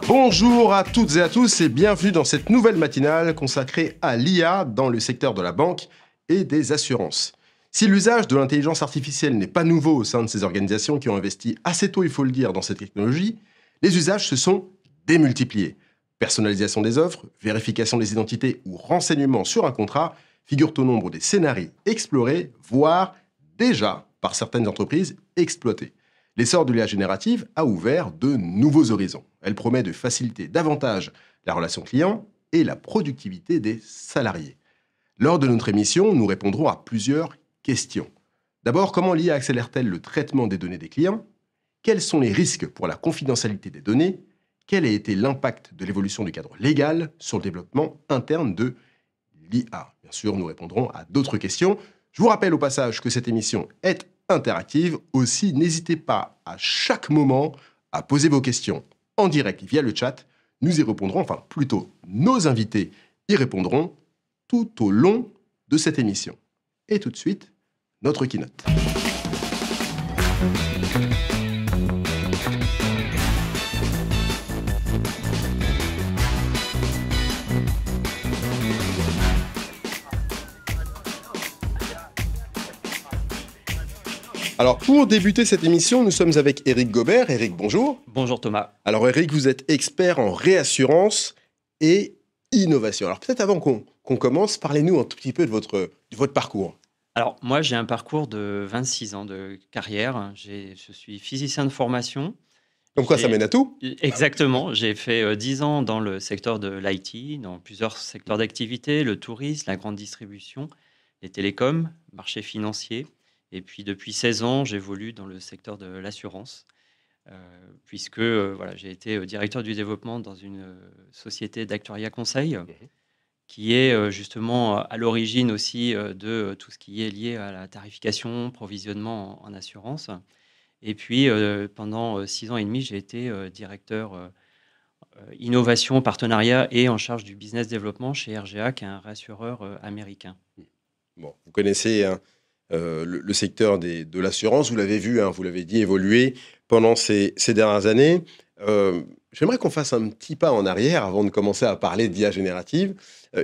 Bonjour à toutes et à tous et bienvenue dans cette nouvelle matinale consacrée à l'IA dans le secteur de la banque et des assurances. Si l'usage de l'intelligence artificielle n'est pas nouveau au sein de ces organisations qui ont investi assez tôt, il faut le dire, dans cette technologie, les usages se sont démultipliés. Personnalisation des offres, vérification des identités ou renseignements sur un contrat figurent au nombre des scénarios explorés, voire déjà, par certaines entreprises, exploités. L'essor de l'IA générative a ouvert de nouveaux horizons. Elle promet de faciliter davantage la relation client et la productivité des salariés. Lors de notre émission, nous répondrons à plusieurs questions. D'abord, comment l'IA accélère-t-elle le traitement des données des clients ? Quels sont les risques pour la confidentialité des données ? Quel a été l'impact de l'évolution du cadre légal sur le développement interne de l'IA ? Bien sûr, nous répondrons à d'autres questions. Je vous rappelle au passage que cette émission est interactive. Aussi, n'hésitez pas à chaque moment à poser vos questions en direct via le chat. Nous y répondrons, enfin plutôt nos invités y répondront tout au long de cette émission. Et tout de suite, notre keynote. Alors, pour débuter cette émission, nous sommes avec Eric Gobert. Eric, bonjour. Bonjour Thomas. Alors Eric, vous êtes expert en réassurance et innovation. Alors peut-être avant qu'on commence, parlez-nous un tout petit peu de votre parcours. Alors moi j'ai un parcours de 26 ans de carrière. Je suis physicien de formation. Comme quoi ça mène à tout ? Exactement. J'ai fait 10 ans dans le secteur de l'IT, dans plusieurs secteurs d'activité, le tourisme, la grande distribution, les télécoms, marché financier. Et puis depuis 16 ans, j'évolue dans le secteur de l'assurance, puisque voilà, j'ai été directeur du développement dans une société d'actuariat conseil, qui est justement à l'origine aussi de tout ce qui est lié à la tarification, provisionnement en assurance. Et puis pendant 6 ans et demi, j'ai été directeur innovation, partenariat et en charge du business développement chez RGA, qui est un réassureur américain. Bon, vous connaissez le secteur de l'assurance, vous l'avez vu, vous l'avez dit, évoluer pendant ces dernières années. J'aimerais qu'on fasse un petit pas en arrière avant de commencer à parler d'IA générative.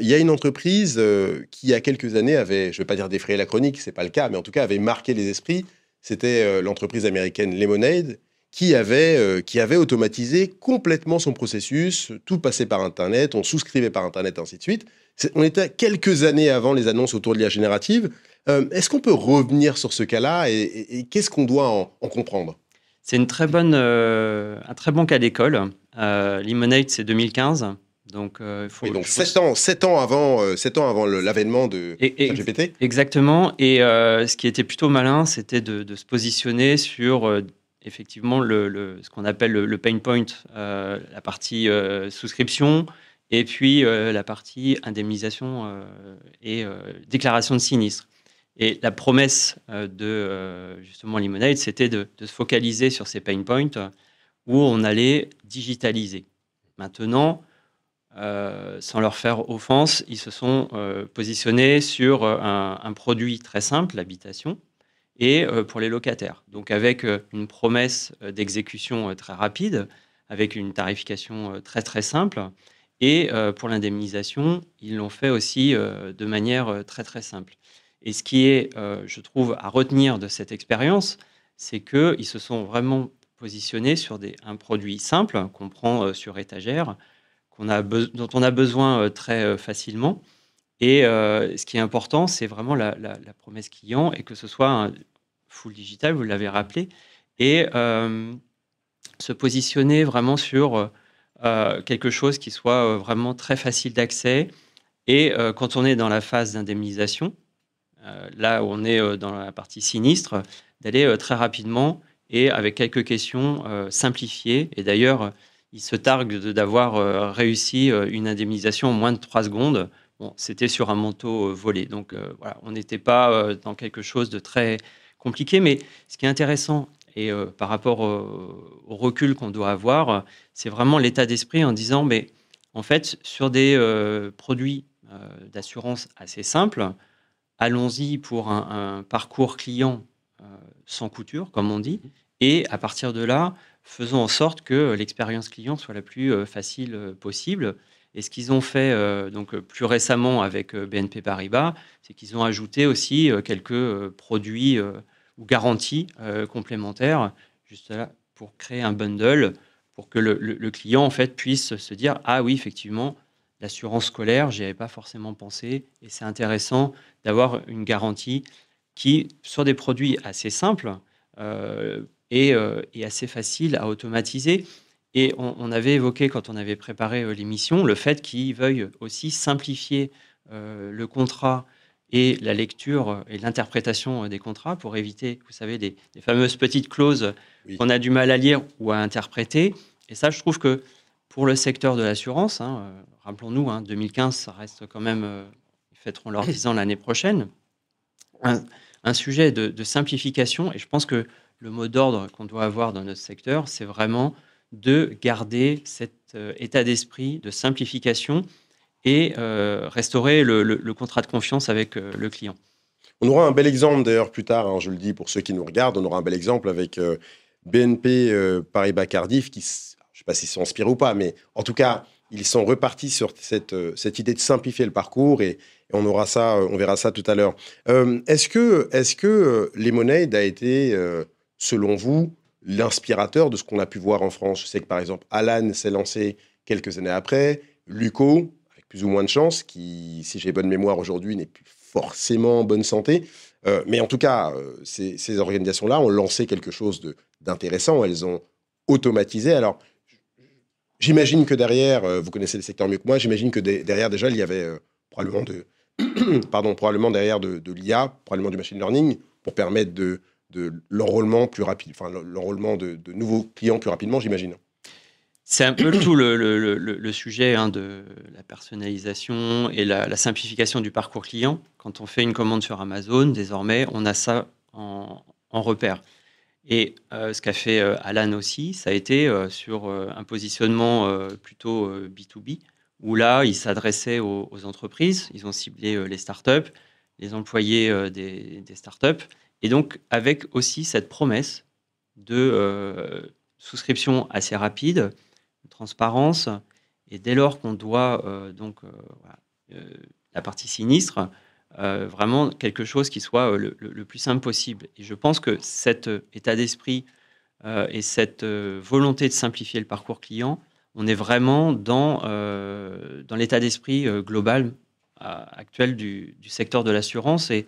Il y a une entreprise qui, il y a quelques années, avait, je ne vais pas dire défrayé la chronique, ce n'est pas le cas, mais en tout cas avait marqué les esprits. C'était l'entreprise américaine Lemonade qui avait automatisé complètement son processus. Tout passait par Internet, on souscrivait par Internet, ainsi de suite. On était quelques années avant les annonces autour de l'IA générative. Est-ce qu'on peut revenir sur ce cas-là et qu'est-ce qu'on doit en comprendre ? C'est un très bon cas d'école. Lemonade, c'est 2015. Donc, 7 ans avant l'avènement de ChatGPT. Exactement. Et ce qui était plutôt malin, c'était de se positionner sur effectivement ce qu'on appelle le pain point, la partie souscription, et puis la partie indemnisation et déclaration de sinistre. Et la promesse de justement Lemonade, c'était de se focaliser sur ces pain points où on allait digitaliser. Maintenant, sans leur faire offense, ils se sont positionnés sur un produit très simple, l'habitation, et pour les locataires. Donc avec une promesse d'exécution très rapide, avec une tarification très très simple. Et pour l'indemnisation, ils l'ont fait aussi de manière très très simple. Et ce qui est, je trouve, à retenir de cette expérience, c'est qu'ils se sont vraiment positionnés sur un produit simple qu'on prend sur étagère, dont on a besoin très facilement. Et ce qui est important, c'est vraiment la promesse client et que ce soit un full digital, vous l'avez rappelé, et se positionner vraiment sur quelque chose qui soit vraiment très facile d'accès. Et quand on est dans la phase d'indemnisation, là où on est dans la partie sinistre, d'aller très rapidement et avec quelques questions simplifiées. Et d'ailleurs, ils se targuent d'avoir réussi une indemnisation en moins de 3 secondes. Bon, c'était sur un manteau volé. Donc voilà, on n'était pas dans quelque chose de très compliqué. Mais ce qui est intéressant Et par rapport au recul qu'on doit avoir, c'est vraiment l'état d'esprit en disant, mais en fait, sur des produits d'assurance assez simples, allons-y pour un parcours client sans couture, comme on dit, et à partir de là, faisons en sorte que l'expérience client soit la plus facile possible. Et ce qu'ils ont fait donc plus récemment avec BNP Paribas, c'est qu'ils ont ajouté aussi quelques produits ou garanties complémentaires, juste là pour créer un bundle, pour que le client en fait puisse se dire ah oui effectivement l'assurance scolaire, j'y avais pas forcément pensé et c'est intéressant d'avoir une garantie qui, sur des produits assez simples, est assez facile à automatiser. Et on avait évoqué, quand on avait préparé l'émission, le fait qu'ils veuillent aussi simplifier le contrat et la lecture et l'interprétation des contrats pour éviter, vous savez, des fameuses petites clauses Oui. qu'on a du mal à lire ou à interpréter. Et ça, je trouve que pour le secteur de l'assurance, rappelons-nous, 2015, ça reste quand même, ils fêteront leurs 10 ans l'année prochaine, un, un sujet de simplification. Et je pense que le mot d'ordre qu'on doit avoir dans notre secteur, c'est vraiment de garder cet état d'esprit de simplification et restaurer le contrat de confiance avec le client. On aura un bel exemple d'ailleurs plus tard, hein, je le dis pour ceux qui nous regardent, on aura un bel exemple avec BNP Paribas Cardiff, je ne sais pas s'ils sont inspirés ou pas, mais en tout cas, ils sont repartis sur cette idée de simplifier le parcours et on aura ça, on verra ça tout à l'heure. Est-ce que Lemonade a été, selon vous, l'inspirateur de ce qu'on a pu voir en France? Je sais que par exemple, Alan s'est lancé quelques années après, Luco, avec plus ou moins de chance, qui, si j'ai bonne mémoire aujourd'hui, n'est plus forcément en bonne santé. Mais en tout cas, ces organisations-là ont lancé quelque chose d'intéressant. Elles ont automatisé. Alors, j'imagine que derrière, vous connaissez le secteur mieux que moi, j'imagine que derrière, déjà, il y avait probablement probablement derrière de l'IA, probablement du machine learning, pour permettre de l'enrôlement plus rapide, enfin l'enrôlement de nouveaux clients plus rapidement, j'imagine. C'est un peu tout le sujet de la personnalisation et la simplification du parcours client. Quand on fait une commande sur Amazon, désormais, on a ça en repère. Et ce qu'a fait Alan aussi, ça a été sur un positionnement plutôt B2B, où là, ils s'adressaient aux entreprises, ils ont ciblé les startups, les employés des startups, et donc avec aussi cette promesse de souscription assez rapide, transparence, et dès lors qu'on doit voilà, la partie sinistre, vraiment quelque chose qui soit le plus simple possible. Et je pense que cet état d'esprit et cette volonté de simplifier le parcours client, on est vraiment dans l'état d'esprit global actuel du secteur de l'assurance. Et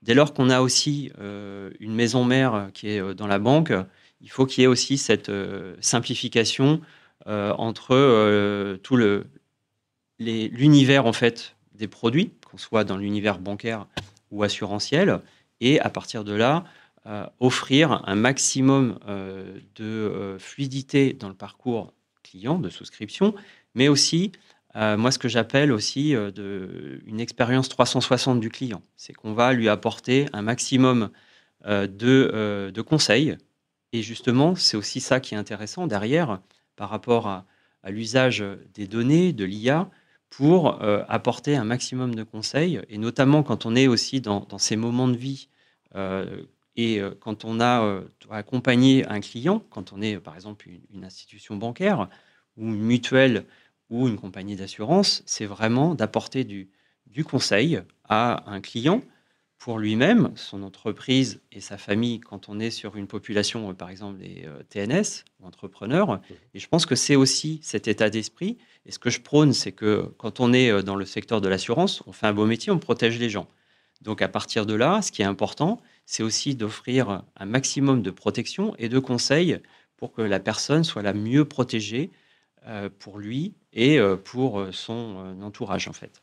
dès lors qu'on a aussi une maison mère qui est dans la banque, il faut qu'il y ait aussi cette simplification entre tout l'univers en fait des produits, qu'on soit dans l'univers bancaire ou assurantiel, et à partir de là, offrir un maximum de fluidité dans le parcours client de souscription, mais aussi, moi, ce que j'appelle aussi une expérience 360 du client. C'est qu'on va lui apporter un maximum de conseils. Et justement, c'est aussi ça qui est intéressant derrière par rapport à l'usage des données, de l'IA, pour apporter un maximum de conseils, et notamment quand on est aussi dans ces moments de vie et quand on a accompagné un client, quand on est par exemple une institution bancaire ou une mutuelle ou une compagnie d'assurance, c'est vraiment d'apporter du conseil à un client pour lui-même, son entreprise et sa famille quand on est sur une population, par exemple des TNS ou entrepreneurs. Et je pense que c'est aussi cet état d'esprit. Et ce que je prône, c'est que quand on est dans le secteur de l'assurance, on fait un beau métier, on protège les gens. Donc à partir de là, ce qui est important, c'est aussi d'offrir un maximum de protection et de conseils pour que la personne soit la mieux protégée pour lui et pour son entourage en fait.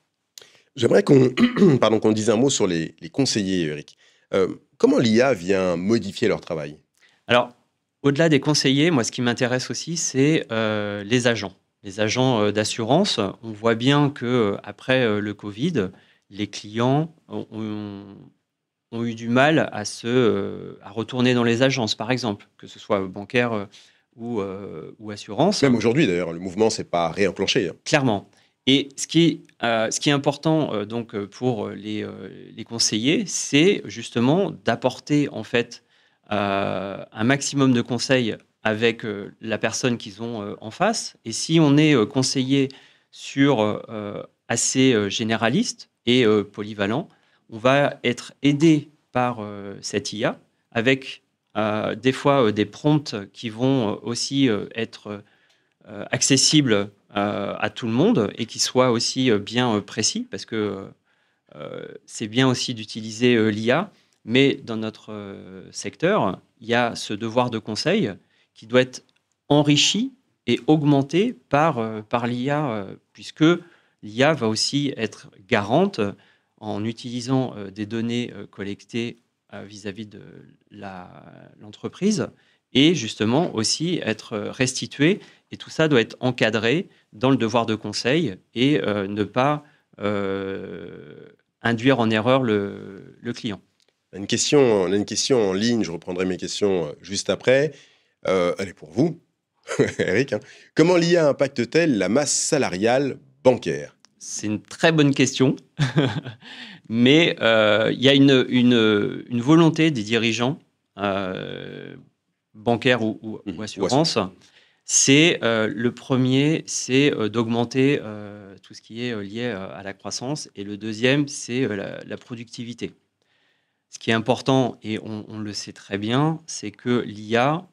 J'aimerais qu'on pardon, qu'on dise un mot sur les conseillers, Eric. Comment l'IA vient modifier leur travail? Alors, au-delà des conseillers, moi, ce qui m'intéresse aussi, c'est les agents. Les agents d'assurance, on voit bien que après le Covid, les clients ont ont eu du mal à retourner dans les agences, par exemple, que ce soit bancaire ou assurance. Même aujourd'hui, d'ailleurs, le mouvement s'est pas réenclenché, hein. Clairement. Et ce qui est important donc pour les conseillers, c'est justement d'apporter en fait un maximum de conseils avec la personne qu'ils ont en face. Et si on est conseiller sur assez généraliste et polyvalent, on va être aidé par cette IA avec des fois des prompts qui vont aussi être accessible à tout le monde et qui soit aussi bien précis, parce que c'est bien aussi d'utiliser l'IA, mais dans notre secteur, il y a ce devoir de conseil qui doit être enrichi et augmenté par l'IA, puisque l'IA va aussi être garante en utilisant des données collectées vis-à-vis de l'entreprise et justement aussi être restituée. Et tout ça doit être encadré dans le devoir de conseil et ne pas induire en erreur le client. On a une question en ligne, je reprendrai mes questions juste après. Elle est pour vous, Eric, hein. Comment l'IA impacte-t-elle la masse salariale bancaire? C'est une très bonne question, mais il y a une volonté des dirigeants bancaires ou assurances. C'est le premier, c'est d'augmenter tout ce qui est lié à la croissance, et le deuxième, c'est la productivité. Ce qui est important, et on le sait très bien, c'est que l'IA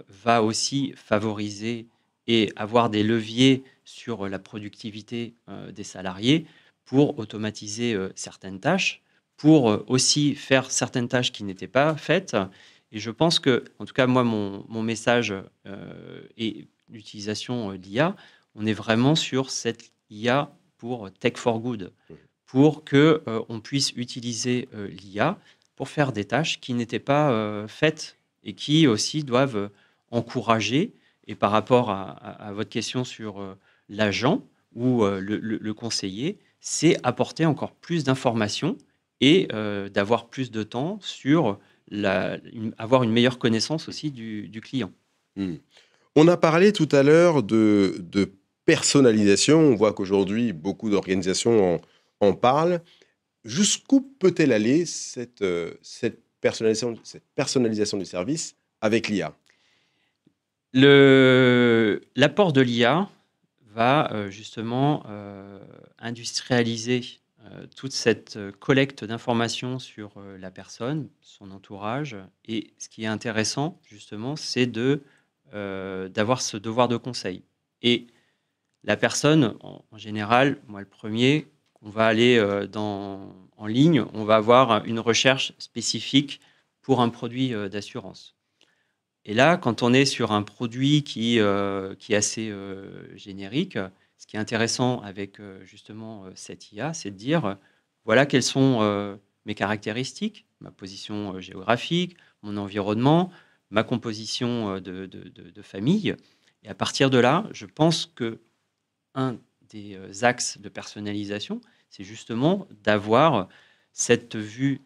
va aussi favoriser et avoir des leviers sur la productivité des salariés pour automatiser certaines tâches, pour aussi faire certaines tâches qui n'étaient pas faites. Et je pense que, en tout cas, moi, mon message et l'utilisation d'IA, on est vraiment sur cette IA pour Tech for Good, pour que on puisse utiliser l'IA pour faire des tâches qui n'étaient pas faites et qui aussi doivent encourager. Et par rapport à votre question sur l'agent ou le conseiller, c'est apporter encore plus d'informations et d'avoir plus de temps sur avoir une meilleure connaissance aussi du client. Hmm. On a parlé tout à l'heure de personnalisation. On voit qu'aujourd'hui, beaucoup d'organisations en parlent. Jusqu'où peut-elle aller, cette personnalisation du service avec l'IA? L'apport de l'IA va justement industrialiser toute cette collecte d'informations sur la personne, son entourage. Et ce qui est intéressant, justement, c'est d'avoir ce devoir de conseil. Et la personne, en général, moi le premier, on va aller en ligne, on va avoir une recherche spécifique pour un produit d'assurance. Et là, quand on est sur un produit qui est assez générique, ce qui est intéressant avec justement cette IA, c'est de dire voilà quelles sont mes caractéristiques, ma position géographique, mon environnement, ma composition de famille. Et à partir de là, je pense que un des axes de personnalisation, c'est justement d'avoir cette vue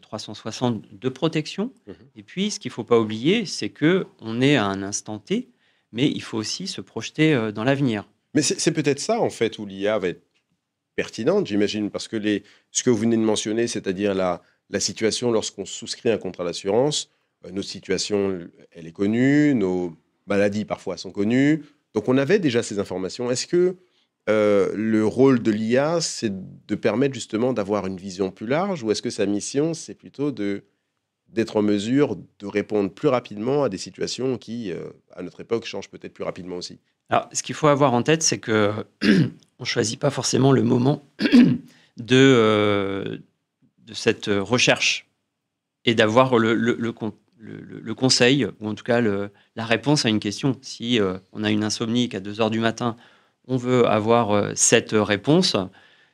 360 de protection. Et puis, ce qu'il ne faut pas oublier, c'est qu'on est à un instant T, mais il faut aussi se projeter dans l'avenir. Mais c'est peut-être ça, en fait, où l'IA va être pertinente, j'imagine, parce que ce que vous venez de mentionner, c'est-à-dire la situation lorsqu'on souscrit un contrat d'assurance, notre situation, elle est connue, nos maladies parfois sont connues. Donc on avait déjà ces informations. Est-ce que le rôle de l'IA, c'est de permettre justement d'avoir une vision plus large, ou est-ce que sa mission, c'est plutôt d'être en mesure de répondre plus rapidement à des situations qui, à notre époque, changent peut-être plus rapidement aussi? Alors, ce qu'il faut avoir en tête, c'est que on choisit pas forcément le moment de cette recherche et d'avoir le conseil, ou en tout cas la réponse à une question. Si on a une insomnie qu'à 2 heures du matin, on veut avoir cette réponse,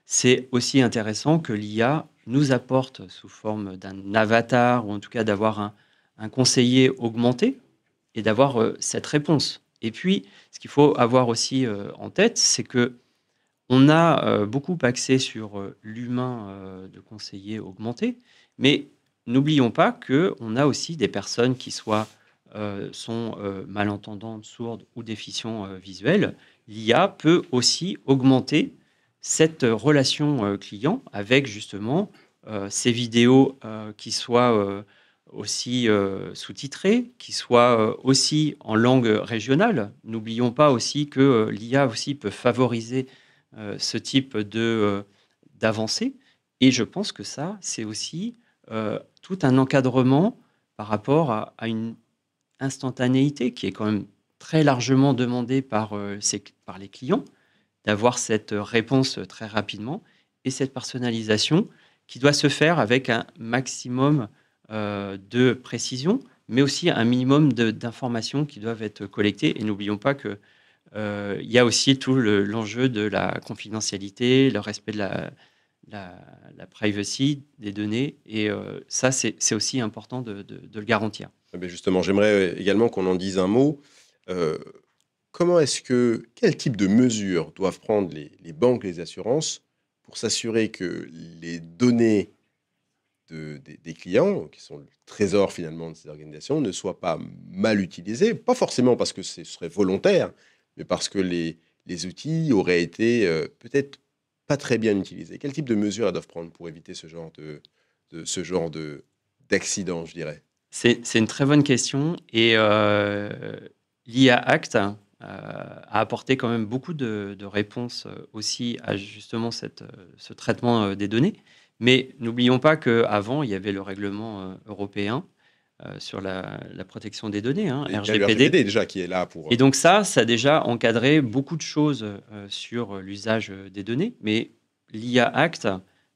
c'est aussi intéressant que l'IA nous apporte sous forme d'un avatar, ou en tout cas d'avoir un conseiller augmenté et d'avoir cette réponse. Et puis, ce qu'il faut avoir aussi en tête, c'est que on a beaucoup axé sur l'humain de conseiller augmenté, mais n'oublions pas qu'on a aussi des personnes qui sont malentendantes, sourdes ou déficients visuels. L'IA peut aussi augmenter cette relation client avec justement ces vidéos qui soient aussi sous-titrées, qui soient aussi en langue régionale. N'oublions pas aussi que l'IA aussi peut favoriser ce type d'avancée. Et je pense que ça, c'est aussi tout un encadrement par rapport à une instantanéité qui est quand même très largement demandée par les clients, d'avoir cette réponse très rapidement et cette personnalisation qui doit se faire avec un maximum de précision, mais aussi un minimum d'informations qui doivent être collectées. Et n'oublions pas que il y a aussi tout l'enjeu de la confidentialité, le respect de la privacy des données. Et ça, c'est aussi important de le garantir. Justement, j'aimerais également qu'on en dise un mot. Quel type de mesures doivent prendre les banques et les assurances pour s'assurer que les données des clients, qui sont le trésor finalement de ces organisations, ne soient pas mal utilisées, pas forcément parce que ce serait volontaire, mais parce que les outils auraient été peut-être pas très bien utilisés. Quel type de mesures elles doivent prendre pour éviter ce genre d'accident, je dirais? C'est une très bonne question. Et l'IA Act a apporté quand même beaucoup de réponses aussi à justement ce traitement des données. Mais n'oublions pas qu'avant, il y avait le règlement européen sur la protection des données, Et il y a le RGPD. RGPD déjà qui est là pour... Et donc ça a déjà encadré beaucoup de choses sur l'usage des données. Mais l'IA Act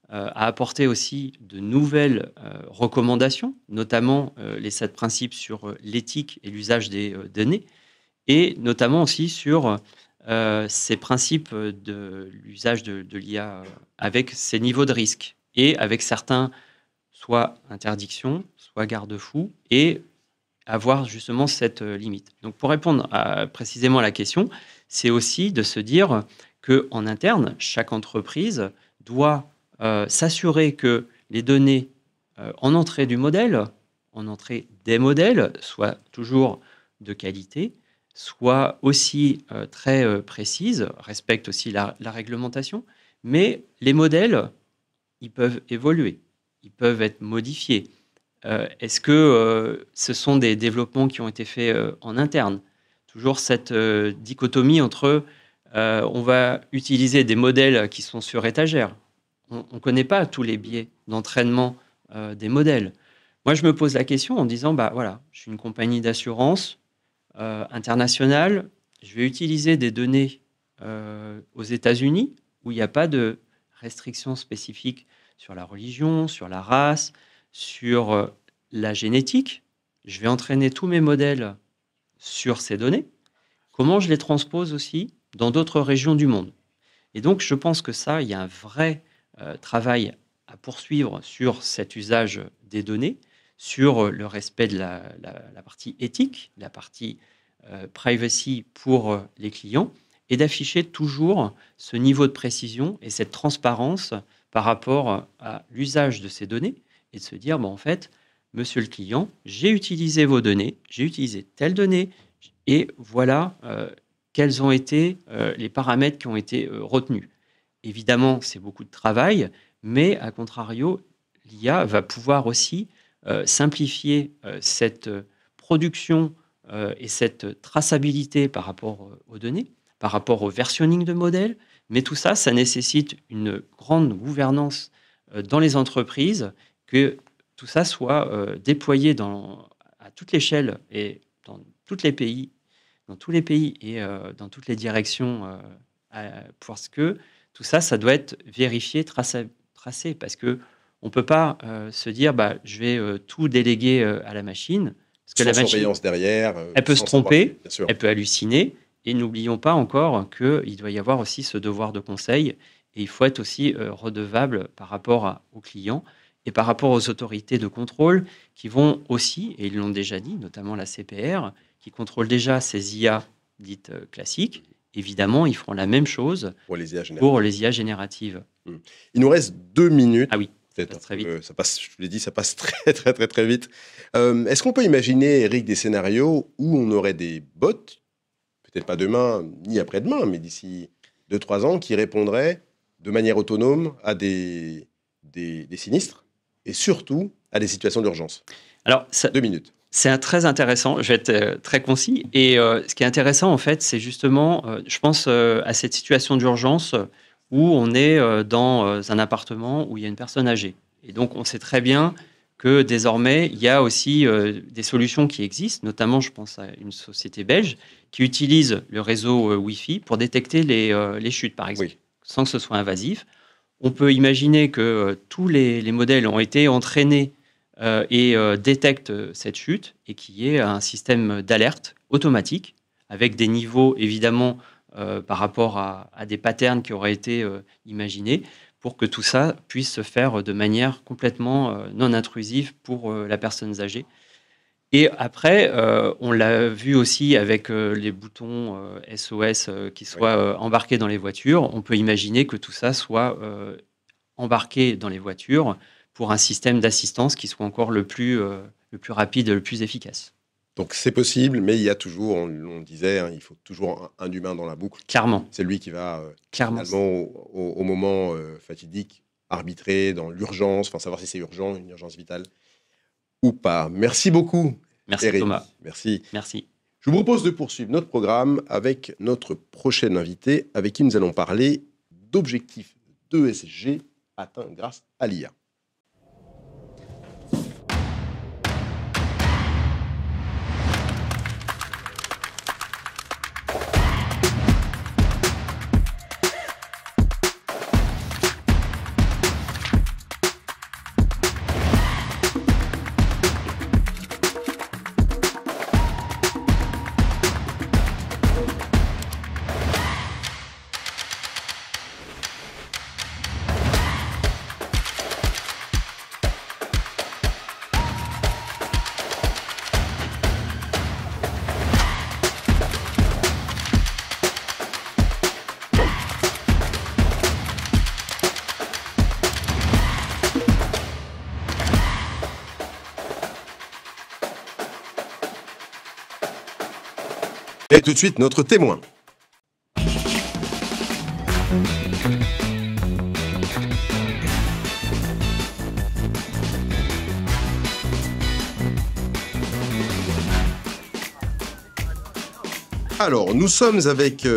a apporté aussi de nouvelles recommandations, notamment les 7 principes sur l'éthique et l'usage des données, et notamment aussi sur ces principes de l'usage de l'IA avec ces niveaux de risque et avec certains, soit interdictions, soit garde-fous, et avoir justement cette limite. Donc pour répondre précisément à la question, c'est aussi de se dire qu'en interne, chaque entreprise doit s'assurer que les données en entrée du modèle, en entrée des modèles, soient toujours de qualité, soient aussi très précises, respectent aussi la réglementation, mais les modèles, ils peuvent évoluer, ils peuvent être modifiés. Est-ce que ce sont des développements qui ont été faits en interne? Toujours cette dichotomie entre on va utiliser des modèles qui sont sur étagère. On ne connaît pas tous les biais d'entraînement des modèles. Moi, je me pose la question en disant, voilà, je suis une compagnie d'assurance internationale, je vais utiliser des données aux États-Unis où il n'y a pas de restrictions spécifiques sur la religion, sur la race, sur la génétique. Je vais entraîner tous mes modèles sur ces données. Comment je les transpose aussi dans d'autres régions du monde? Et donc, je pense que ça, il y a un vrai travail à poursuivre sur cet usage des données, sur le respect de la partie éthique, la partie privacy pour les clients, et d'afficher toujours ce niveau de précision et cette transparence par rapport à l'usage de ces données, et de se dire, en fait, monsieur le client, j'ai utilisé vos données, j'ai utilisé telles données, et voilà quels ont été les paramètres qui ont été retenus. Évidemment, c'est beaucoup de travail, mais à contrario, l'IA va pouvoir aussi simplifier cette production et cette traçabilité par rapport aux données, par rapport au versionning de modèles. Mais tout ça, ça nécessite une grande gouvernance dans les entreprises, que tout ça soit déployé à toute l'échelle et dans tous les pays et dans toutes les directions, parce que tout ça, ça doit être vérifié, tracé, parce que on peut pas se dire, je vais tout déléguer à la machine, parce que Sans la machine, surveillance derrière. elle peut se sans tromper, bien sûr. elle peut halluciner, et n'oublions pas encore qu'il doit y avoir aussi ce devoir de conseil, et il faut être aussi redevable par rapport aux clients et par rapport aux autorités de contrôle qui vont aussi, et ils l'ont déjà dit, notamment la CPR, qui contrôle déjà ces IA dites classiques. Évidemment, ils feront la même chose Pour les IA génératives. pour les IA génératives. Il nous reste 2 minutes. Ah oui. peut-être très vite. ça passe, je vous l'ai dit, ça passe très très très très vite. Est-ce qu'on peut imaginer, Eric, des scénarios où on aurait des bots, peut-être pas demain ni après-demain, mais d'ici 2-3 ans, qui répondraient de manière autonome à des sinistres et surtout à des situations d'urgence? Alors, 2 minutes. c'est très intéressant, je vais être très concis. Et ce qui est intéressant, en fait, c'est justement, je pense à cette situation d'urgence où on est dans un appartement où il y a une personne âgée. Et donc, on sait très bien que désormais, il y a aussi des solutions qui existent, notamment, je pense à une société belge qui utilise le réseau Wi-Fi pour détecter les chutes, par exemple, Oui. sans que ce soit invasif. On peut imaginer que tous les modèles ont été entraînés et détectent cette chute et qu'il y ait un système d'alerte automatique avec des niveaux, évidemment, par rapport à des patterns qui auraient été imaginés pour que tout ça puisse se faire de manière complètement non intrusive pour la personne âgée. Et après, on l'a vu aussi avec les boutons SOS qui soient embarqués dans les voitures. On peut imaginer que tout ça soit embarqué dans les voitures pour un système d'assistance qui soit encore le plus rapide, le plus efficace. Donc c'est possible, mais il y a toujours, on disait, hein, il faut toujours un humain dans la boucle. Clairement. C'est lui qui va Clairement. finalement au moment fatidique arbitrer dans l'urgence, enfin savoir si c'est urgent, une urgence vitale ou pas. Merci beaucoup, Merci Eric. Thomas. Merci. Merci. Je vous propose de poursuivre notre programme avec notre prochain invité, avec qui nous allons parler d'objectifs d'ESG atteints grâce à l'IA. Et tout de suite, notre témoin. Alors, nous sommes avec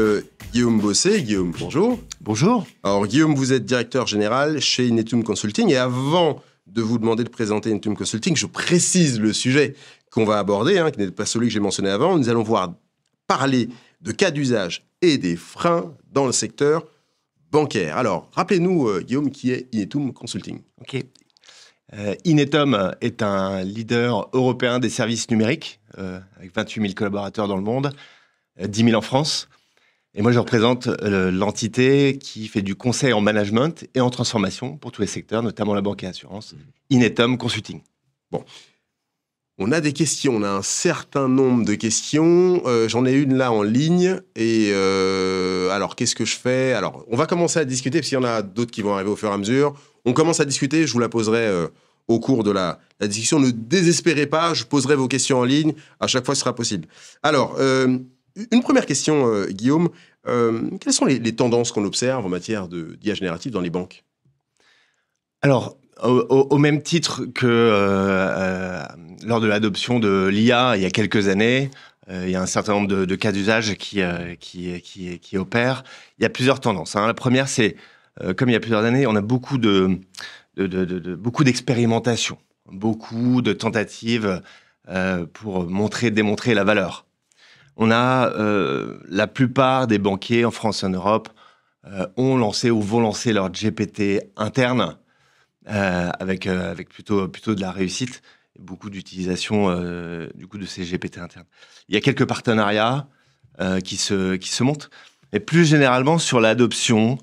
Guillaume Bosset. Guillaume, bonjour. Bonjour. Alors, Guillaume, vous êtes directeur général chez Inetum Consulting. Et avant de vous demander de présenter Inetum Consulting, je précise le sujet qu'on va aborder, qui n'est pas celui que j'ai mentionné avant. Nous allons parler de cas d'usage et des freins dans le secteur bancaire. Alors, rappelez-nous, Guillaume, qui est Inetum Consulting. Ok. Inetum est un leader européen des services numériques, avec 28 000 collaborateurs dans le monde, 10 000 en France. Et moi, je représente l'entité qui fait du conseil en management et en transformation pour tous les secteurs, notamment la banque et l'assurance, Inetum Consulting. Bon. On a des questions, on a un certain nombre de questions. J'en ai une là en ligne. Et alors, qu'est-ce que je fais? Alors, on va commencer à discuter, parce qu'il y en a d'autres qui vont arriver au fur et à mesure. On commence à discuter, je vous la poserai au cours de la discussion. Ne désespérez pas, je poserai vos questions en ligne. À chaque fois, ce sera possible. Alors, une première question, Guillaume. Quelles sont les tendances qu'on observe en matière d'IA générative dans les banques? Alors, au même titre que lors de l'adoption de l'IA il y a quelques années, il y a un certain nombre de cas d'usage qui opèrent. Il y a plusieurs tendances. La première, c'est, comme il y a plusieurs années, on a beaucoup d'expérimentations, beaucoup de tentatives pour démontrer la valeur. On a la plupart des banquiers en France et en Europe ont lancé ou vont lancer leur GPT interne avec plutôt de la réussite, beaucoup d'utilisation du coup de ces GPT internes. Il y a quelques partenariats qui se montent, mais plus généralement sur l'adoption,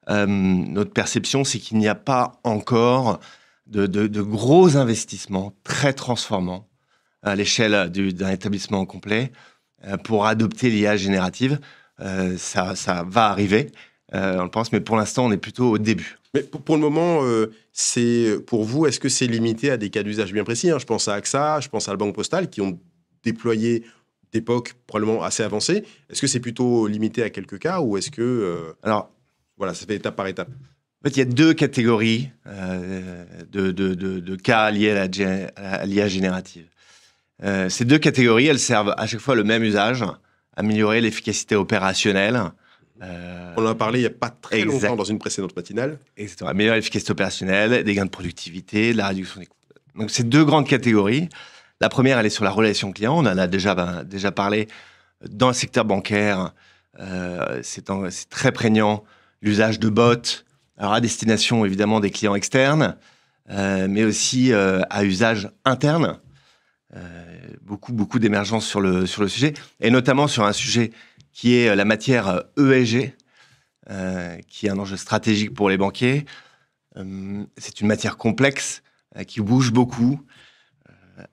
notre perception c'est qu'il n'y a pas encore de gros investissements très transformants à l'échelle d'un établissement complet pour adopter l'IA générative. Ça va arriver, on le pense, mais pour l'instant, on est plutôt au début. Mais pour le moment, pour vous, est-ce que c'est limité à des cas d'usage bien précis, hein? Je pense à AXA, je pense à la Banque Postale, qui ont déployé d'époques probablement assez avancées. Est-ce que c'est plutôt limité à quelques cas ou est-ce que... Alors, voilà, ça fait étape par étape. en fait, il y a deux catégories de cas liés à l'IA générative. Ces deux catégories, elles servent à chaque fois le même usage, améliorer l'efficacité opérationnelle. On en a parlé il n'y a pas très longtemps dans une précédente matinale. Exactement. Améliorer l'efficacité opérationnelle, des gains de productivité, de la réduction des coûts. Donc, c'est deux grandes catégories. La première, elle est sur la relation client. On en a déjà parlé dans le secteur bancaire. C'est très prégnant. L'usage de bots, alors à destination évidemment des clients externes, mais aussi à usage interne. Beaucoup d'émergence sur le sujet, et notamment sur un sujet qui est la matière ESG, qui est un enjeu stratégique pour les banquiers. C'est une matière complexe qui bouge beaucoup,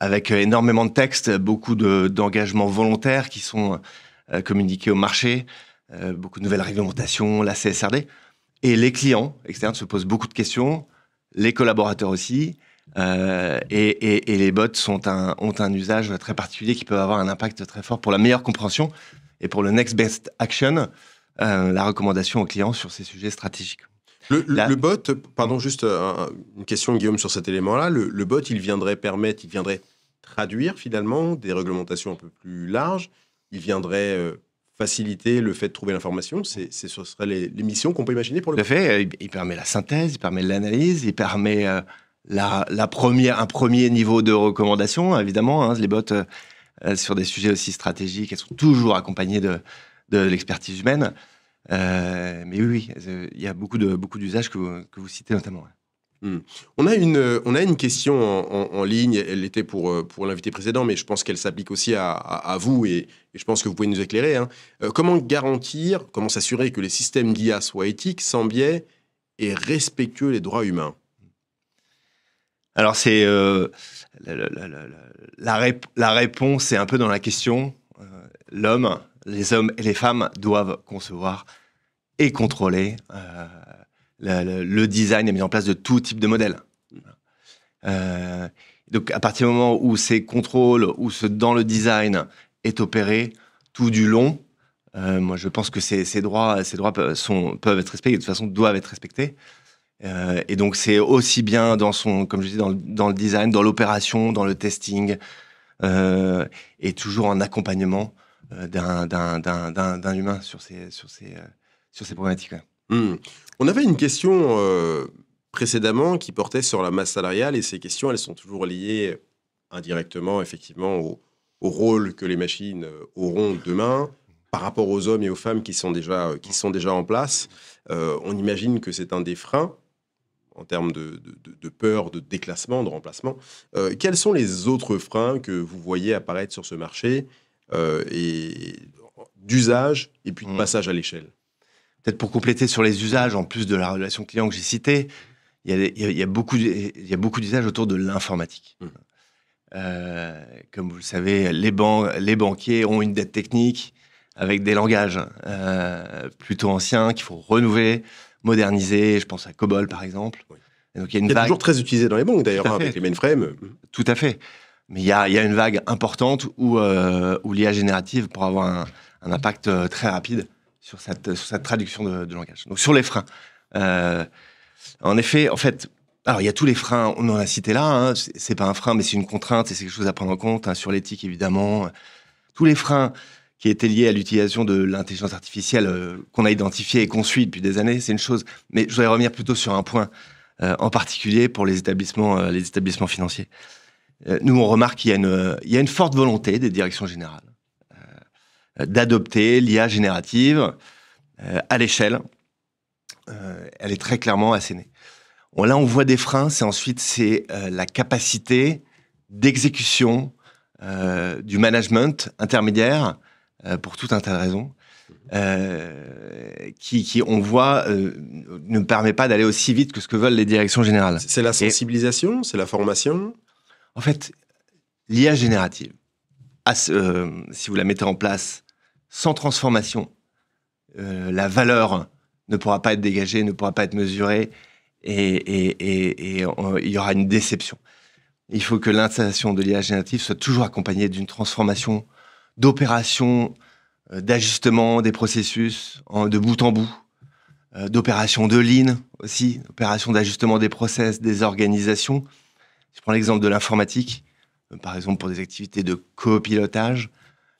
avec énormément de textes, beaucoup d'engagements volontaires qui sont communiqués au marché, beaucoup de nouvelles réglementations, la CSRD. Et les clients externes se posent beaucoup de questions, les collaborateurs aussi, et les bots ont un usage très particulier qui peut avoir un impact très fort pour la meilleure compréhension et pour le next best action, la recommandation aux clients sur ces sujets stratégiques. Le bot, pardon, juste une question, Guillaume, sur cet élément-là. Le bot, il viendrait traduire finalement des réglementations un peu plus larges. Il viendrait faciliter le fait de trouver l'information. Ce seraient les missions qu'on peut imaginer pour le bot. Tout à fait. Il permet la synthèse, il permet l'analyse, il permet un premier niveau de recommandation, évidemment. Hein, les bots, sur des sujets aussi stratégiques, elles sont toujours accompagnées de l'expertise humaine. Mais oui, il y a beaucoup d'usages que vous citez notamment. On a une question en ligne. Elle était pour l'invité précédent, mais je pense qu'elle s'applique aussi à vous et je pense que vous pouvez nous éclairer. Hein. Comment s'assurer que les systèmes d'IA soient éthiques, sans biais et respectueux des droits humains? Alors, c'est la réponse est un peu dans la question. L'homme, les hommes et les femmes doivent concevoir et contrôler le design et mise en place de tout type de modèle. Donc, à partir du moment où ces contrôles, dans le design est opéré tout du long, moi, je pense que ces droits peuvent être respectés, et de toute façon, doivent être respectés. Et donc, c'est aussi bien comme je dis, dans le design, dans l'opération, dans le testing, et toujours en accompagnement d'un humain sur ces problématiques. On avait une question précédemment qui portait sur la masse salariale, et ces questions, elles sont toujours liées indirectement, effectivement, au rôle que les machines auront demain par rapport aux hommes et aux femmes qui sont déjà en place. On imagine que c'est un des freins en termes de peur, de déclassement, de remplacement. Quels sont les autres freins que vous voyez apparaître sur ce marché et d'usage et puis de passage à l'échelle? Peut-être pour compléter sur les usages, en plus de la relation client que j'ai citée, il y a beaucoup d'usages autour de l'informatique. Comme vous le savez, les banquiers ont une dette technique avec des langages plutôt anciens qu'il faut renouveler, moderniser. Je pense à COBOL, par exemple. Oui. Et donc, il y a toujours très utilisé dans les banques, d'ailleurs, avec les mainframes. Tout à fait. Mais il y a une vague importante où l'IA générative pourra avoir un impact très rapide sur cette traduction de langage. Donc, sur les freins. En effet, alors il y a tous les freins, on en a cité là, hein, c'est pas un frein, mais c'est une contrainte et c'est quelque chose à prendre en compte, hein, sur l'éthique, évidemment. Tous les freins qui étaient liés à l'utilisation de l'intelligence artificielle qu'on a identifié et qu'on suit depuis des années, c'est une chose. Mais je voudrais revenir plutôt sur un point en particulier pour les établissements financiers. Nous, on remarque qu'il y a une forte volonté des directions générales d'adopter l'IA générative à l'échelle. Elle est très clairement assénée. Là, on voit des freins, c'est la capacité d'exécution du management intermédiaire pour tout un tas de raisons, qui on voit, ne permet pas d'aller aussi vite que ce que veulent les directions générales. C'est la sensibilisation, c'est la formation. En fait, l'IA générative, si vous la mettez en place sans transformation, la valeur ne pourra pas être dégagé, ne pourra pas être mesuré, et il y aura une déception. Il faut que l'installation de l'IA générative soit toujours accompagnée d'une transformation, d'opérations, d'ajustement des processus de bout en bout, d'opérations de lean aussi, opérations d'ajustement des process, des organisations. Je prends l'exemple de l'informatique, par exemple pour des activités de copilotage,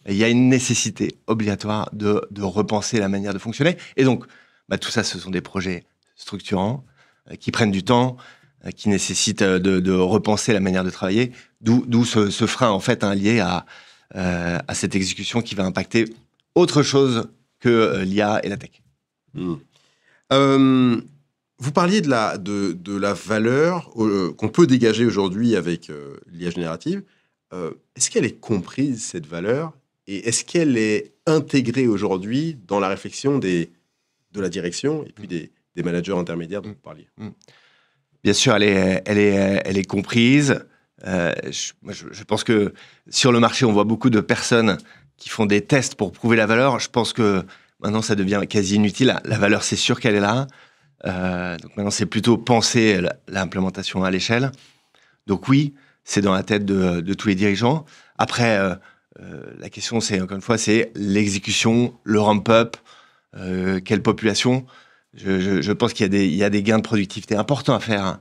il y a une nécessité obligatoire de repenser la manière de fonctionner. Et donc, tout ça, ce sont des projets structurants qui prennent du temps, qui nécessitent de repenser la manière de travailler, d'où ce frein en fait lié à cette exécution qui va impacter autre chose que l'IA et la tech. Vous parliez de la valeur qu'on peut dégager aujourd'hui avec l'IA générative. Est-ce qu'elle est comprise, cette valeur, et est-ce qu'elle est intégrée aujourd'hui dans la réflexion de la direction et puis des managers intermédiaires dont vous parliez? Bien sûr, elle est comprise. Je pense que sur le marché, on voit beaucoup de personnes qui font des tests pour prouver la valeur. Je pense que maintenant, ça devient quasi inutile. La valeur, c'est sûr qu'elle est là. Donc maintenant, c'est plutôt penser l'implémentation à l'échelle. Donc oui, c'est dans la tête de tous les dirigeants. Après, la question, c'est encore une fois, c'est l'exécution, le ramp-up, quelle population. Je pense qu'il y a des gains de productivité importants à faire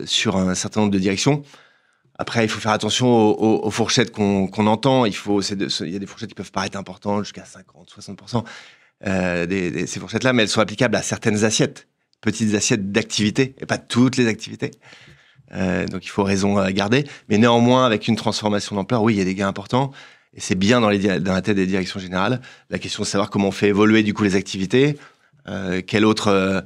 sur un certain nombre de directions. Après, il faut faire attention aux fourchettes qu'on entend. Il y a des fourchettes qui peuvent paraître importantes, jusqu'à 50, 60%. Ces fourchettes-là, mais elles sont applicables à certaines assiettes, petites assiettes d'activités, et pas toutes les activités. Donc il faut raison garder. Mais néanmoins, avec une transformation d'ampleur, oui, il y a des gains importants. Et c'est bien dans la tête des directions générales. La question de savoir comment on fait évoluer du coup les activités, quelle autre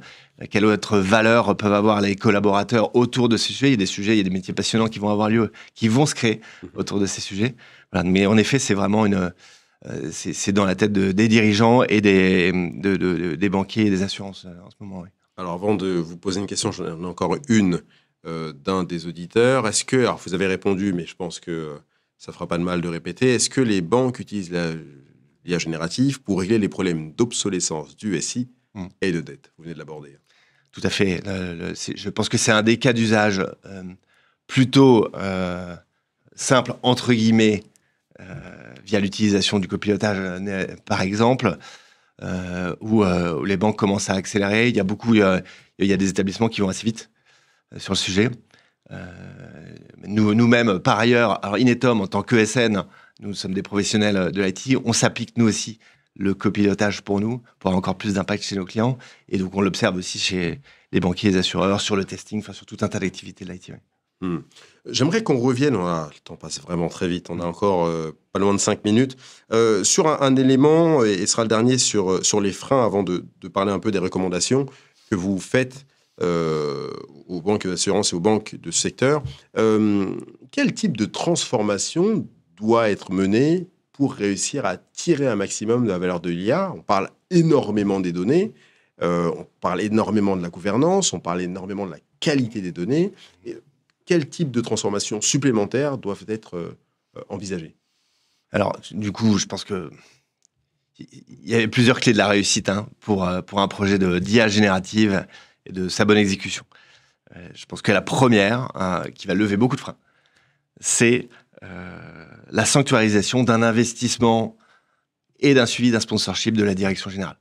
valeur peuvent avoir les collaborateurs autour de ces sujets. Il y a des métiers passionnants qui vont avoir lieu, qui vont se créer autour de ces sujets. Voilà. Mais en effet, c'est vraiment c'est dans la tête des dirigeants et des banquiers et des assurances en ce moment. Oui. Alors avant de vous poser une question, j'en ai encore une d'un des auditeurs. Alors vous avez répondu, mais je pense que ça fera pas de mal de répéter. Est-ce que les banques utilisent l'IA générative pour régler les problèmes d'obsolescence du SI et de dette? Vous venez de l'aborder. Tout à fait. Je pense que c'est un des cas d'usage plutôt simple, entre guillemets, via l'utilisation du copilotage, par exemple, où les banques commencent à accélérer. Il y a des établissements qui vont assez vite sur le sujet. Nous-mêmes, par ailleurs, alors Inetom, en tant qu'ESN, nous sommes des professionnels de l'IT, on s'applique nous aussi le copilotage pour avoir encore plus d'impact chez nos clients. Et donc, on l'observe aussi chez les banquiers et les assureurs, sur le testing, sur tout un tas d'activités de l'IT. Oui. J'aimerais qu'on revienne, le temps passe vraiment très vite, on a encore pas loin de 5 minutes, sur un élément, et ce sera le dernier sur les freins, avant de parler un peu des recommandations que vous faites aux banques d'assurance et aux banques de ce secteur. Quel type de transformation doit être menée pour réussir à tirer un maximum de la valeur de l'IA? On parle énormément des données, on parle énormément de la gouvernance, on parle énormément de la qualité des données. Quel type de transformation supplémentaire doivent être envisagées? Alors, du coup, je pense que il y a plusieurs clés de la réussite pour un projet d'IA générative et de sa bonne exécution. Je pense que la première, qui va lever beaucoup de freins, c'est la sanctuarisation d'un investissement et d'un suivi d'un sponsorship de la direction générale.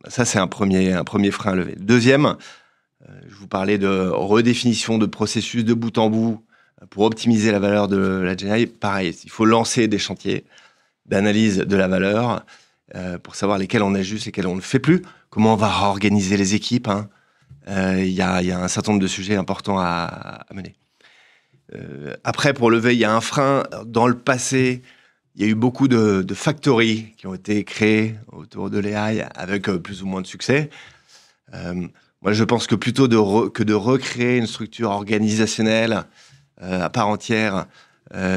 Ça, c'est un premier frein à lever. Deuxième, je vous parlais de redéfinition de processus de bout en bout pour optimiser la valeur de la GenAI. Pareil, il faut lancer des chantiers d'analyse de la valeur pour savoir lesquels on ajuste, lesquels on ne fait plus, comment on va réorganiser les équipes. Il y a un certain nombre de sujets importants à mener. Après, pour lever, il y a un frein. Dans le passé, il y a eu beaucoup de factories qui ont été créées autour de l'AI avec plus ou moins de succès. Moi, je pense que plutôt que de recréer une structure organisationnelle à part entière,